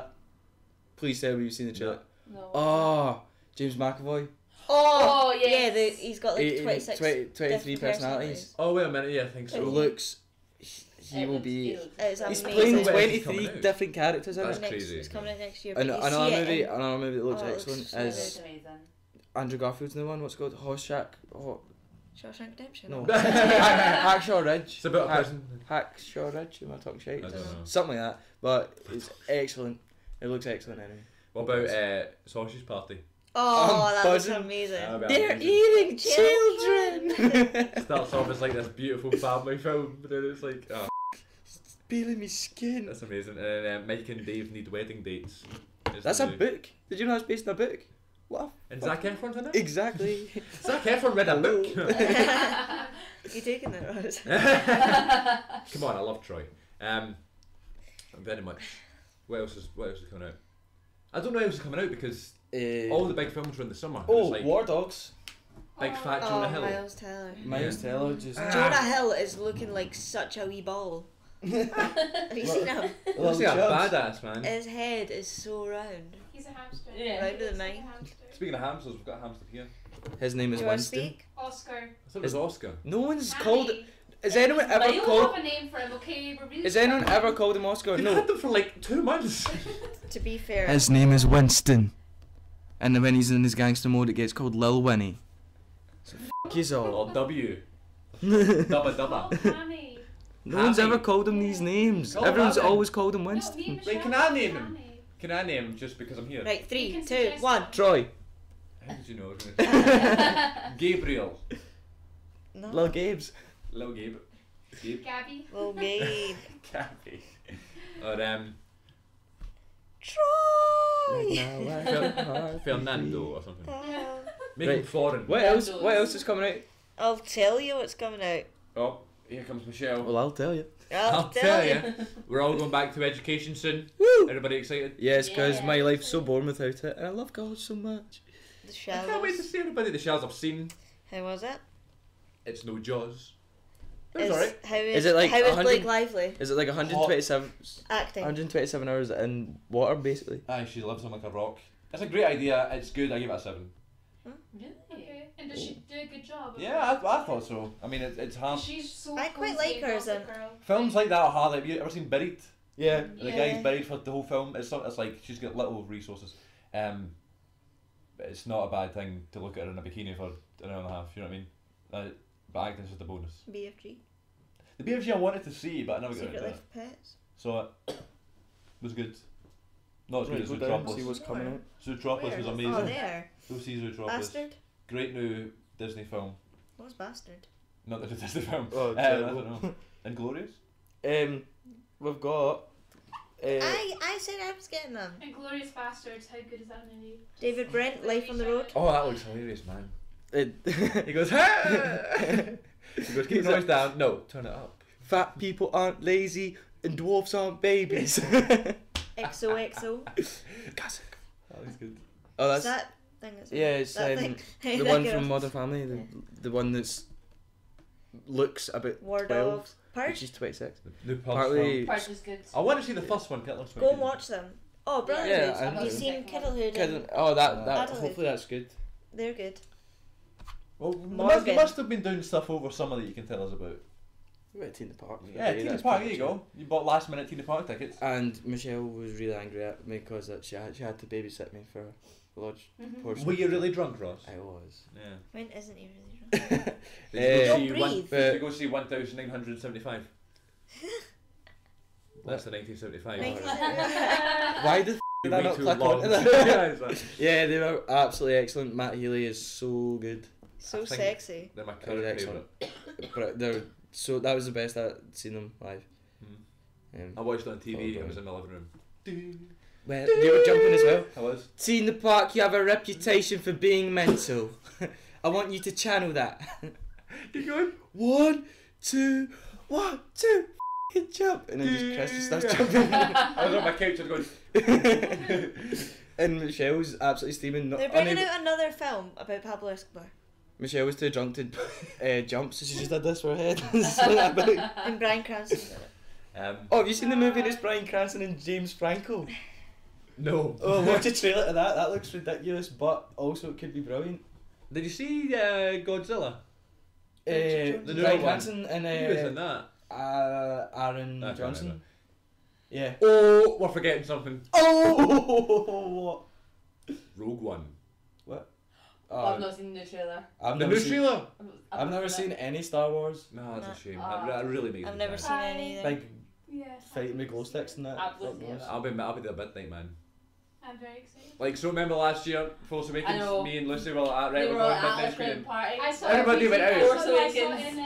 Please tell me you've seen the trailer. No. Oh, James McAvoy. Oh, Yeah, yes. he's got like 26 23 different personalities. Oh wait a minute. Yeah, I think So so. looks. He It will looks- be. it looks- It's He's amazing. playing When is he 23 coming out? different characters in That's it. crazy. It's coming out next year. And but you another see it movie, in- another movie that looks Oh, it looks excellent so It is looks amazing. Andrew Garfield's in the one. What's it called? Horse Shack. Oh, Shawshank Redemption. no. Hackshaw Ridge. It's about a person. Hackshaw Ridge. Am I talking I shit? don't know. Something like that. But it's excellent. It looks excellent anyway. What about Sausage Party? Oh, I'm that was buzzing. amazing. That'd be They're amazing. eating Children. children. Starts off as like this beautiful family film, but then it's like, oh, Peeling me skin. that's amazing. And then Mike and Dave Need Wedding Dates. is That's the a new- book. Did you know it's based on a book? What? And Zac Efron's in it? Exactly. Zac Efron read a book. You taking that, Rose? Come on, I love Troy. Very much. What else is coming out? I don't know what else is coming out because All the big films were in the summer. Oh, It's like War Dogs. Big fat Oh, Jonah Hill. Miles Teller. Miles Teller just. Jonah Hill is looking like such a wee ball. Have you seen him? Looks like a badass, man. His head is so round. He's a hamster. Yeah. Round to the Looks like mind. a hamster. Speaking of hamsters, we've got a hamster here. His name is Do you want to Winston. speak? Oscar. I thought it was Oscar. No one's Hammy. called. Has anyone ever But you'll called? have a name for him, okay? We're really Has anyone struggling. ever called him Oscar? We've No. had them for like 2 months. To be fair, His name is Winston. And then when he's in his gangster mode, it gets called Lil Winnie. So f*** yous all. Or W. No Dubba Oh, dubba. Hammy. one's Hammy. ever called him these names. Call him Everyone's Hammy. always called him No, Winston. me and Wait, Michelle can I call name him him? Hammy. Can I name him just because I'm here? right, You 3, can 2, suggest 1. Troy. How did you know I was gonna Gabriel. No. Lil Gabes. Little Gabe. Gabe. Gabby. Little Gabe. Gabby. Or Troy. Fernando or something. Oh. Make Right. him foreign. What else? Nando's. What else is coming out? I'll tell you what's coming out. Oh, here comes Michelle. Well, I'll tell you. I'll tell you. We're all going back to education soon. Woo! Everybody excited? Yes, because Yeah. my life's so boring without it, and I love college so much. The I can't wait to Shallows. see everybody. The shells I've seen. How was it? It's no Jaws. It was alright. How Is it like how is 100 Blake Lively Is it like 127, acting? 127 hours in water, basically? Aye, she lives on like a rock. It's a great idea. It's good. I give it a 7. Really? Okay. And does she do a good job? Yeah, I thought so. I mean, it's hard. She's so I quite cozy like and her as Gossip a- Girl. Films like that are hard. Like, have you ever seen Buried? Yeah. The Yeah. guy's buried for the whole film. It's like she's got little resources. But it's not a bad thing to look at her in a bikini for an hour and a half. You know what I mean? But acting's just a bonus. BFG. The BFG I wanted to see, but I never got Secret around to Life it. of Pets. So it was good. Not as good Right, as go down and see Zootropolis. what's coming out. Zootropolis Where? was Oh, amazing. there. Go see Zootropolis. Bastard. Great new Disney film. What's Bastard? Not the Disney film. Oh, I terrible. don't know. Inglorious? We've got. I said I was getting them. Inglorious Bastards. How good is that movie? David Brent, Life on the Road. Oh, that looks hilarious, man. It, He goes, ha! He goes, keep the noise down. No, turn it up. Fat people aren't lazy and dwarfs aren't babies. XOXO. Classic. That was good. Oh, Is that's that thing? Is yeah. It's that thing? the one from Modern Family, the one that's looks about War 12, Dogs. Part. but she's 26. New Pulse Partly- film. Part is good. I want to see the first one. That Go and watch them. Oh, Brotherhood. Yeah, Have I you know. seen Kiddlehood? Kid- And Oh, that Adelaide. hopefully that's good. they're good. Well, you Morgan. must have been doing stuff over summer that you can tell us about. We went to Tina Park. for a Yeah, day, Tina that's Park, pretty there you much go. You bought last minute Tina Park tickets. it. And Michelle was really angry at me because she had to babysit me for a large portion. Were you really drunk, Ross? I was. Yeah. When isn't he really drunk? Did Don't you go see breathe. did you go see 1975? That's the 1975. Why did did I Way not too click long. onto that? Yeah, it's like- Yeah, they were absolutely excellent. Matt Healy is so good. So I think- sexy. They're my They're current excellent. favourite. But they're so that was the best I'd seen them live. I watched it on TV. Oh, I was in my living room. Well, you were jumping as well. I was. Tina Park, you have a reputation for being mental. I want you to channel that. Keep going. 1, 2, 1, 2, f***ing jump, and then just Chris just starts jumping. I was on my couch and going. And Michelle was absolutely steaming. They're bringing out another film about Pablo Escobar. Michelle was too drunk to jump, so she just did this for her head. Swung that back. And Bryan Cranston's in it. Oh, have you seen the movie? It's Bryan Cranston and James Franco. No. Oh, watch a trailer to that. That looks ridiculous, but also it could be brilliant. Did you see Godzilla? The new Bryan one. Cranston and Who was in that? Aaron I can't Johnson. remember. Yeah. Oh, we're forgetting something. Oh, Rogue One. what? I've not seen the trailer. I've The never new seen. trailer. I've never seen any Star Wars. No, that's a shame. Ah. That really makes I've me never sad. seen any either. Big Yeah. fighting with glow sticks and that. Absolutely, Fuck yeah. knows. I'll be there at midnight, man. I'm very excited. Like, so remember last year, Force I Awakens, know. me and Lucy were like, right, They we're were going at midnight a screening. print party. I saw Everybody it went out. I Force saw it Awakens. in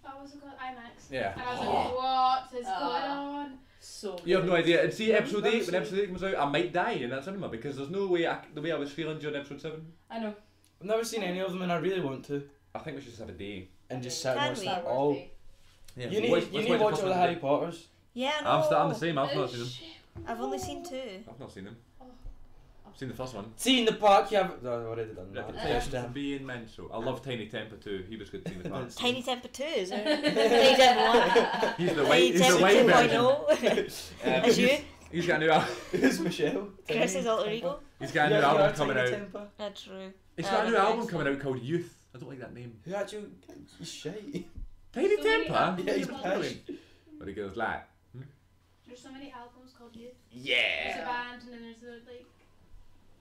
what was it called? IMAX. Yeah. And I was like, what is going Ah. on? So You have no good. idea. And see, episode Never 8, when seen episode 8 comes out, I might die in that cinema because there's no way, the way I was feeling during episode 7. I know. I've never seen any of them, and I really want to. I think we should just have a day. And just sit and Can watch we? them Star Wars all. Day. Yeah. You need, Let's you need to watch watch first all the one Harry today. Potters. Yeah, no. I'm the same, I've not seen them. Shit. I've only seen 2. I've not seen them. Seen the first one. See in the park, you have. No, I've already done that. Reputation for being mental. I love Tiny Temper too. He was good to see the park. Tiny Temper 2, is it? Tiny Temper 1. He's the Tiny white. He's the Temper white version. 2.0. As you? He's got a new album. Who's Michelle? Chris's alter ego. He's got a new album coming out. That's true. He's got a new album coming out called Youth. I don't like that name. Who actually? He's shite. Tiny So Temper. Yeah, he's brilliant. But he goes like. There's so many albums called Youth. There's a Yeah. band and then there's like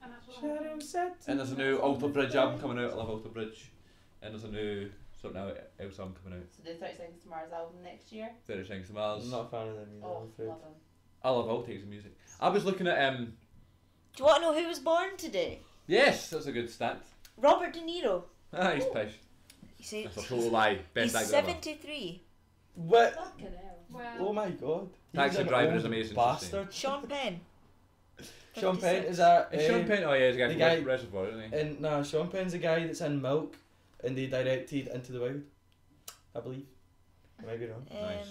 an actual Shadow album. set. And there's a new Alter Bridge album coming out. I love Alter Bridge. And there's a new something else album coming out. So the 30 Seconds to Mars album next year. 30 Seconds to Mars. I'm not a fan of them either. Oh, I'm afraid. love them. I love all takes of music. I was looking at Do you want to know who was born today? Yes, that's a good stat. Robert De Niro. Ah, he's pish. You see, That's a total lie. Best he's actor ever. 73. What? Fucking hell. Wow. Oh my god. Taxi He's an Driver old is amazing. Bastard. Sean Penn. Sean Penn 56. is that? Is Sean Penn? Oh yeah, he's a guy the from guy- Reservoir, isn't he? And no, Sean Penn's the guy that's in Milk, and they directed Into the Wild, I believe. I might be wrong, Nice.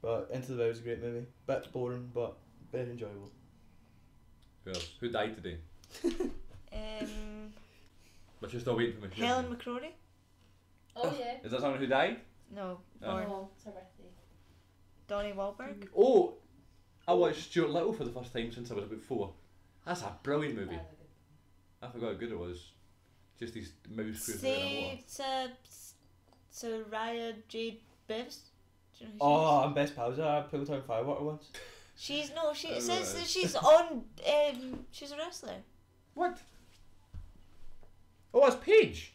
but Into the Wild is a great movie. Bit boring, but very enjoyable. Who else? Who died today? But you're still waiting for me. Helen McCrory? Oh yeah. Is that someone who died? No, Oh. born. Oh, it's her birthday. Donnie Wahlberg? Oh, I watched Stuart Little for the first time since I was about 4. That's a brilliant movie. That was a good- I forgot how good it was. Just these mouse creeping around in water. Soraya Jade Bibbs? Do you know who she Oh, is? I'm best pals. I pulled on Firewater once. She's no, she Oh, it says right. that she's on. She's a wrestler. What? Oh, it's Paige.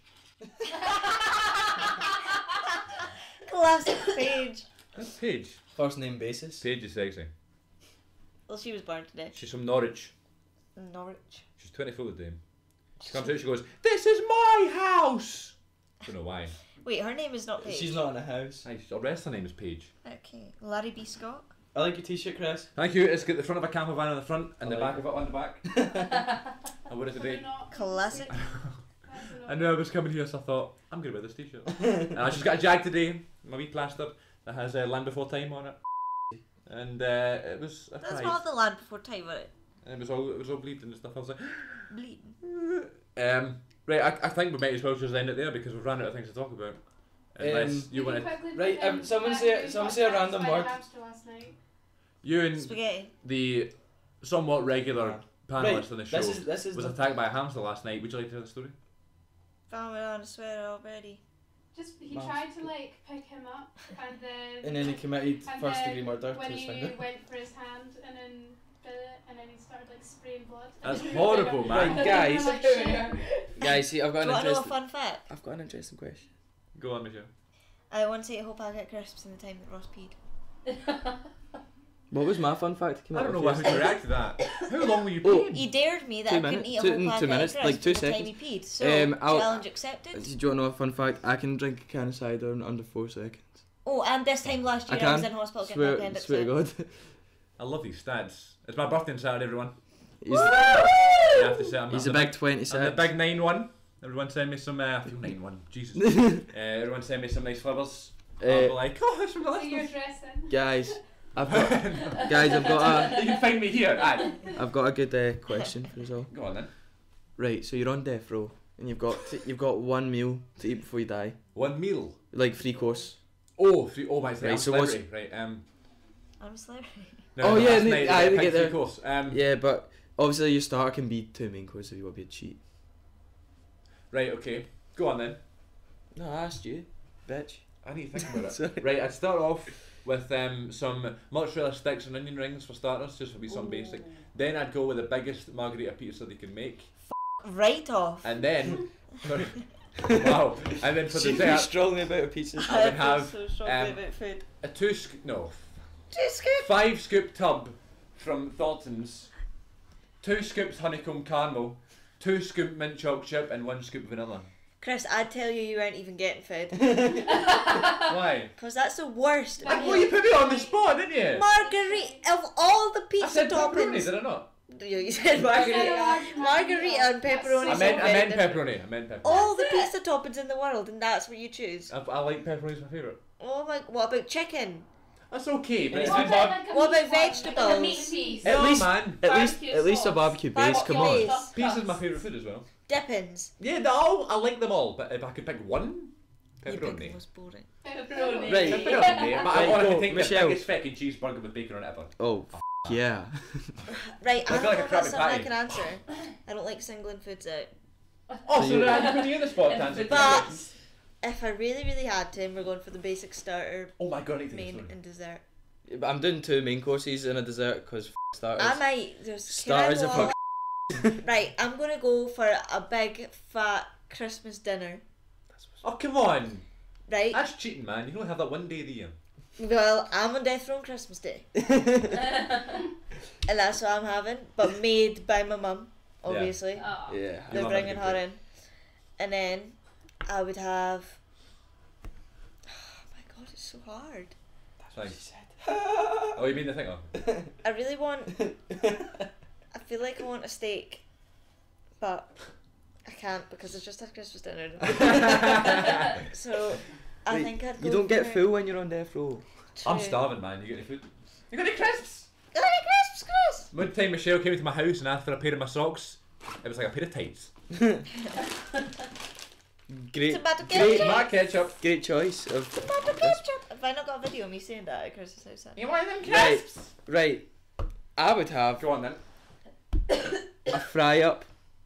Classic Paige. That's Paige. First name basis. Paige is sexy. Well, she was born today. She's from Norwich. Norwich. She's 24 today. She comes out, she goes, "This is my house!" Don't know why. Wait, her name is not Paige. She's not in a house. Nice. The rest of her name is Paige. Okay. Larry B. Scott. I like your t-shirt, Chris. Thank you. It's got the front of a camper van on the front and I the like back of it on the back. I wore it Can we today. not- Classic. I knew I was coming here, so I thought, I'm going to wear this t-shirt. And I just got a Jag today, my wee plaster, that has Land Before Time on it. And it was a That's pride. not the Land Before Time, was it? And it was all bleeding and stuff. I was like, Bleeding. right, I think we might as well just end it there because we've run out of things to talk about. Unless you want to... Right, someone say a random word. Last night. You and Spaghetti. the somewhat regular panelist Right, on the show this is was the- attacked by a hamster last night. Would you like to tell the story? Found it on a sweater already. Just he Mask. tried to like pick him up and then And then he committed and first then degree murder to when his he finger. went for his hand and then did it and then he started like spraying blood. That's horrible, man. Right, guys. Like, shit. Guys, see, I've Do got you an want to know a interesting. fun fact? I've got an interesting question. Go on, Michelle. I want to say I hope I get crisps in the time that Ross peed. What was my fun fact? I don't know how to react to that. How long were you Oh. peeing? He dared me that 2 I couldn't minutes. eat a Two- whole packet 2 minutes, of like crisps 2 in the time seconds. he peed. So, I'll- challenge accepted. Do you want to know a fun fact? I can drink a can of cider in under 4 seconds. Oh, and this time last year I I was can. in hospital getting my Swear, appendix swear to out. God. I love these stats. It's my birthday on Saturday, everyone. He's, You have to say I'm he's the a big 26. I'm the big 9-1. Everyone send me some. I feel 9-1. Jesus. Everyone send me some nice flowers. I'll be like, oh, that's from the So you're listeners. dressing. Guys, I've got You can find me here. Aye. I've got a good question for us all. Go on then. Right, so you're on death row and you've got one meal to eat before you die, One meal. like 3 course. Oh, three. Oh my. Right, Right, so so what's- right. I'm a celebrity. No, Oh, no, yeah, last they- night aye, they picked get there. 3 course. Yeah, but obviously your starter can be 2 main courses if you want to be a cheat. Right. Okay. Go on then. No, I asked you, bitch. I need to think about it. Sorry. Right. I'd start off with some mozzarella sticks and onion rings for starters, just to be some basic. Then I'd go with the biggest margarita pizza they can make, Right off. and then. Sorry. Wow. And then for She feels dessert, strongly about a pizza. I would have so strongly um, about food. a 2 scoop. No. 2 scoop. 5 scoop tub from Thornton's, 2 scoops honeycomb caramel, 2 scoop mint chocolate chip, and 1 scoop vanilla. Chris, I'd tell you aren't even getting fed. Why? Because that's the worst. Well, you put me on the spot, didn't you? Margarita, of all the I pizza said pepperoni, toppings. did I not? You said margarita. Margarita and pepperoni. I so meant very different. pepperoni. I meant pepperoni. All the pizza toppings in the world, and that's what you choose. I like pepperoni's my favourite. Oh my! What about chicken? That's okay, but It's it's a good. bit like a What meat about one, vegetables? Like a meat and peas. At Oh, least- man. At least a sauce. barbecue base. Barbecue Come on. base. Pizza's my favourite food as well. Dippins. Yeah, no, I like them all, but if I could pick one, You pick the pepperoni. most boring. Pepperoni. Right. Pepperoni, but I Right, want go, to take Michelle. the biggest fucking cheeseburger with bacon on it ever. Oh, yeah. Right, I I feel don't like a know if that's Krabby something I Patty. can answer. I don't like singling foods out. Oh, so you- I'm putting you in the spot to answer But questions. if I really, really had to, and we're going for the basic starter, Oh my god, I need to main, get and dessert. But I'm doing 2 main courses and a dessert because starters. I might. There's Starters can I are go fuck. all- Right, I'm gonna go for a big fat Christmas dinner. Oh, come on. Right. That's cheating, man. You can only have that one day of the year. Well, I'm on death row on Christmas Day, and that's what I'm having. But made by my mum, obviously. Oh. Yeah. Your They're mum bringing had a her good in, and then I would have. Oh my god, it's so hard. Thanks. Oh, you mean the thing? Oh. I really want. I feel like I want a steak, but I can't because it's just a Christmas dinner. So I Wait, think I'd go. You don't get for full when you're on death row. I'm two. starving, man. You got any food? You got any crisps? Got any crisps, Chris? One time Michelle came into my house and asked for a pair of my socks. It was like a pair of tights. Great, Tomato great, ketchup. My ketchup. great choice of. Tomato ketchup. Have I not got a video of me saying that at Chris's house? Then? You want them Right. crisps? Right, I would have Go on then. a fry up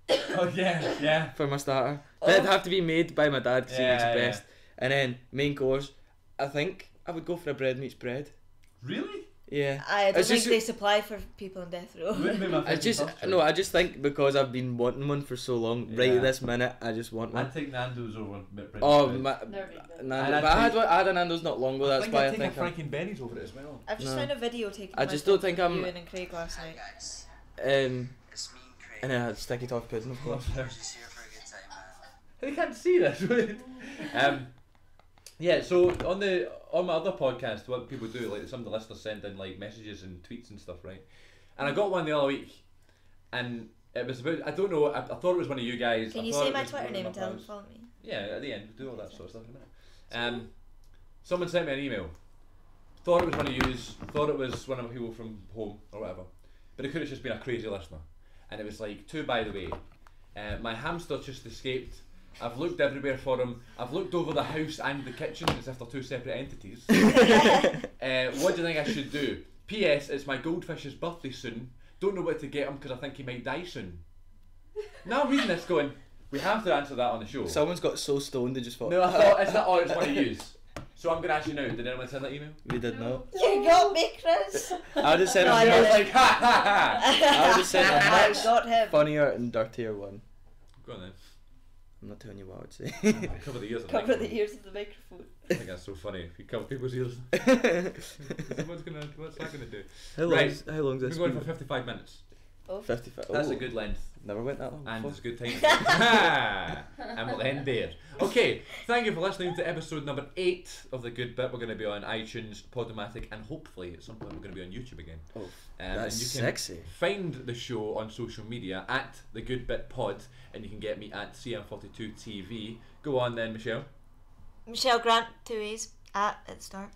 Oh yeah. for my starter. Oh. That'd have to be made by my dad because he makes it Yeah, best. And then main course, I think I would go for a bread meets bread. Really? Yeah. I don't It's think just- they supply for people on death row. Wouldn't be my I just no, I just think because I've been wanting one for so long, right Yeah. at this minute, I just want one. I'd take Nando's over bread. Oh, bread. my, They're really good. Nando, I'd but I take- had a Nando's not long ago. That's why I I'd think take a Frank and Benny's over it as well. I've just No. found a video taken. I by just don't think I'm- Ewan and Craig last night. and then I had sticky toffee pudding, of course. They can't see this. Yeah, so on my other podcast, what people do, like some of the listeners send in like messages and tweets and stuff, right? And I got one the other week, and it was about, I don't know, I thought it was one of you guys. Can I you thought say it my was Twitter one of name my and tell them pals. to follow me? Yeah, at the end, we'll do all that sort of stuff in a minute. Someone sent me an email. Thought it was one of yous, thought it was one of the people from home or whatever, but it could have just been a crazy listener. And it was like, by the way, my hamster just escaped. I've looked everywhere for him. I've looked over the house and the kitchen as if they're two separate entities. What do you think I should do? P.S. It's my goldfish's birthday soon. Don't know what to get him because I think he might die soon. Now I'm reading this going, we have to answer that on the show. Someone's got so stoned they just thought. No, I thought it's not. Oh, it's one of yous. So I'm gonna ask you now. Did anyone send that email? We did not. You got me, Chris. I would have said No, I a I was didn't. like, ha ha ha. I would have said a I much got him. funnier and dirtier one. Go on then. I'm not telling you what I would say. Cover the ears. Of Cover the microphone. ears of the microphone. I think that's so funny. If you cover people's ears, what's that gonna do? How Right. long's We're this? going for been? 55 minutes. Oh. 55. That's oh, a good length. Never went that long. And before. it's a good time. And we'll end there. Okay, thank you for listening to episode number 8 of The Good Bit. We're going to be on iTunes, Podomatic, and hopefully at some point we're going to be on YouTube again. Oh, And that's you can sexy. find the show on social media at The Good Bit Pod, and you can get me at CM42TV. Go on then, Michelle. Michelle Grant, 2 A's at the start.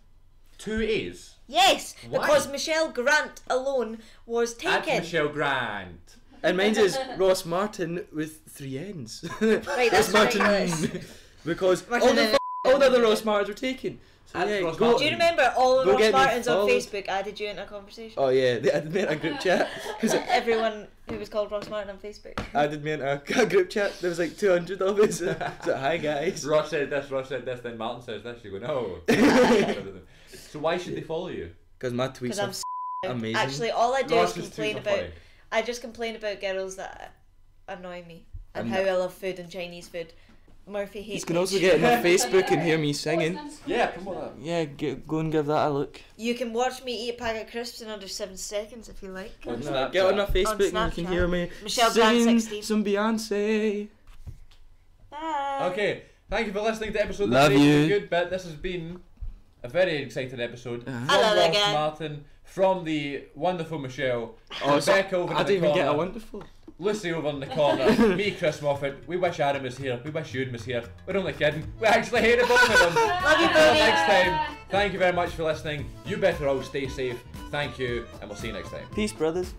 2 A's. Yes, Why? because Michelle Grant alone was At taken. Michelle Grant. And mine's is Ross Martin with 3 N's. Right, that's Ross Martin. ridiculous. Because Martin all the, and- all the other Ross Martins were taken. So At yeah, Ross go. Martin. Do you remember all of Go Ross get me Martins on followed. Facebook added you into a conversation? Oh yeah, they added me in a group chat. 'Cause Everyone who was called Ross Martin on Facebook. added me in a group chat. There was like 200 of us. So hi guys. Ross said this, then Martin says this. You go, no. So why should they follow you? Because my Because tweets I'm are amazing. Actually, all I do Ross is is complain too about. funny. I just complain about girls that annoy me and And how I love food and Chinese food. Murphy hates You can me. also get on my Facebook and hear me singing. Yeah, come on. Yeah, go and give that a look. You can watch me eat a packet of crisps in under 7 seconds if you like. On No, Snapchat. get on my Facebook and you can Snapchat. hear me Michelle Grant singing 16. some Beyonce. Bye. Okay, thank you for listening to episode Love number 8 of you. The Good Bit. This has been a very exciting episode. Uh-huh. From I love that Ross guy. Martin, from the wonderful Michelle, Oh, Rebecca over I in the didn't even get a corner, wonderful. Lucy over in the corner, me, Chris Moffat. We wish Adam was here. We wish Ewan was here. We're only kidding. We actually hate both of them. Love you, Until buddy. next time, thank you very much for listening. You better all stay safe. Thank you, and we'll see you next time. Peace, brothers.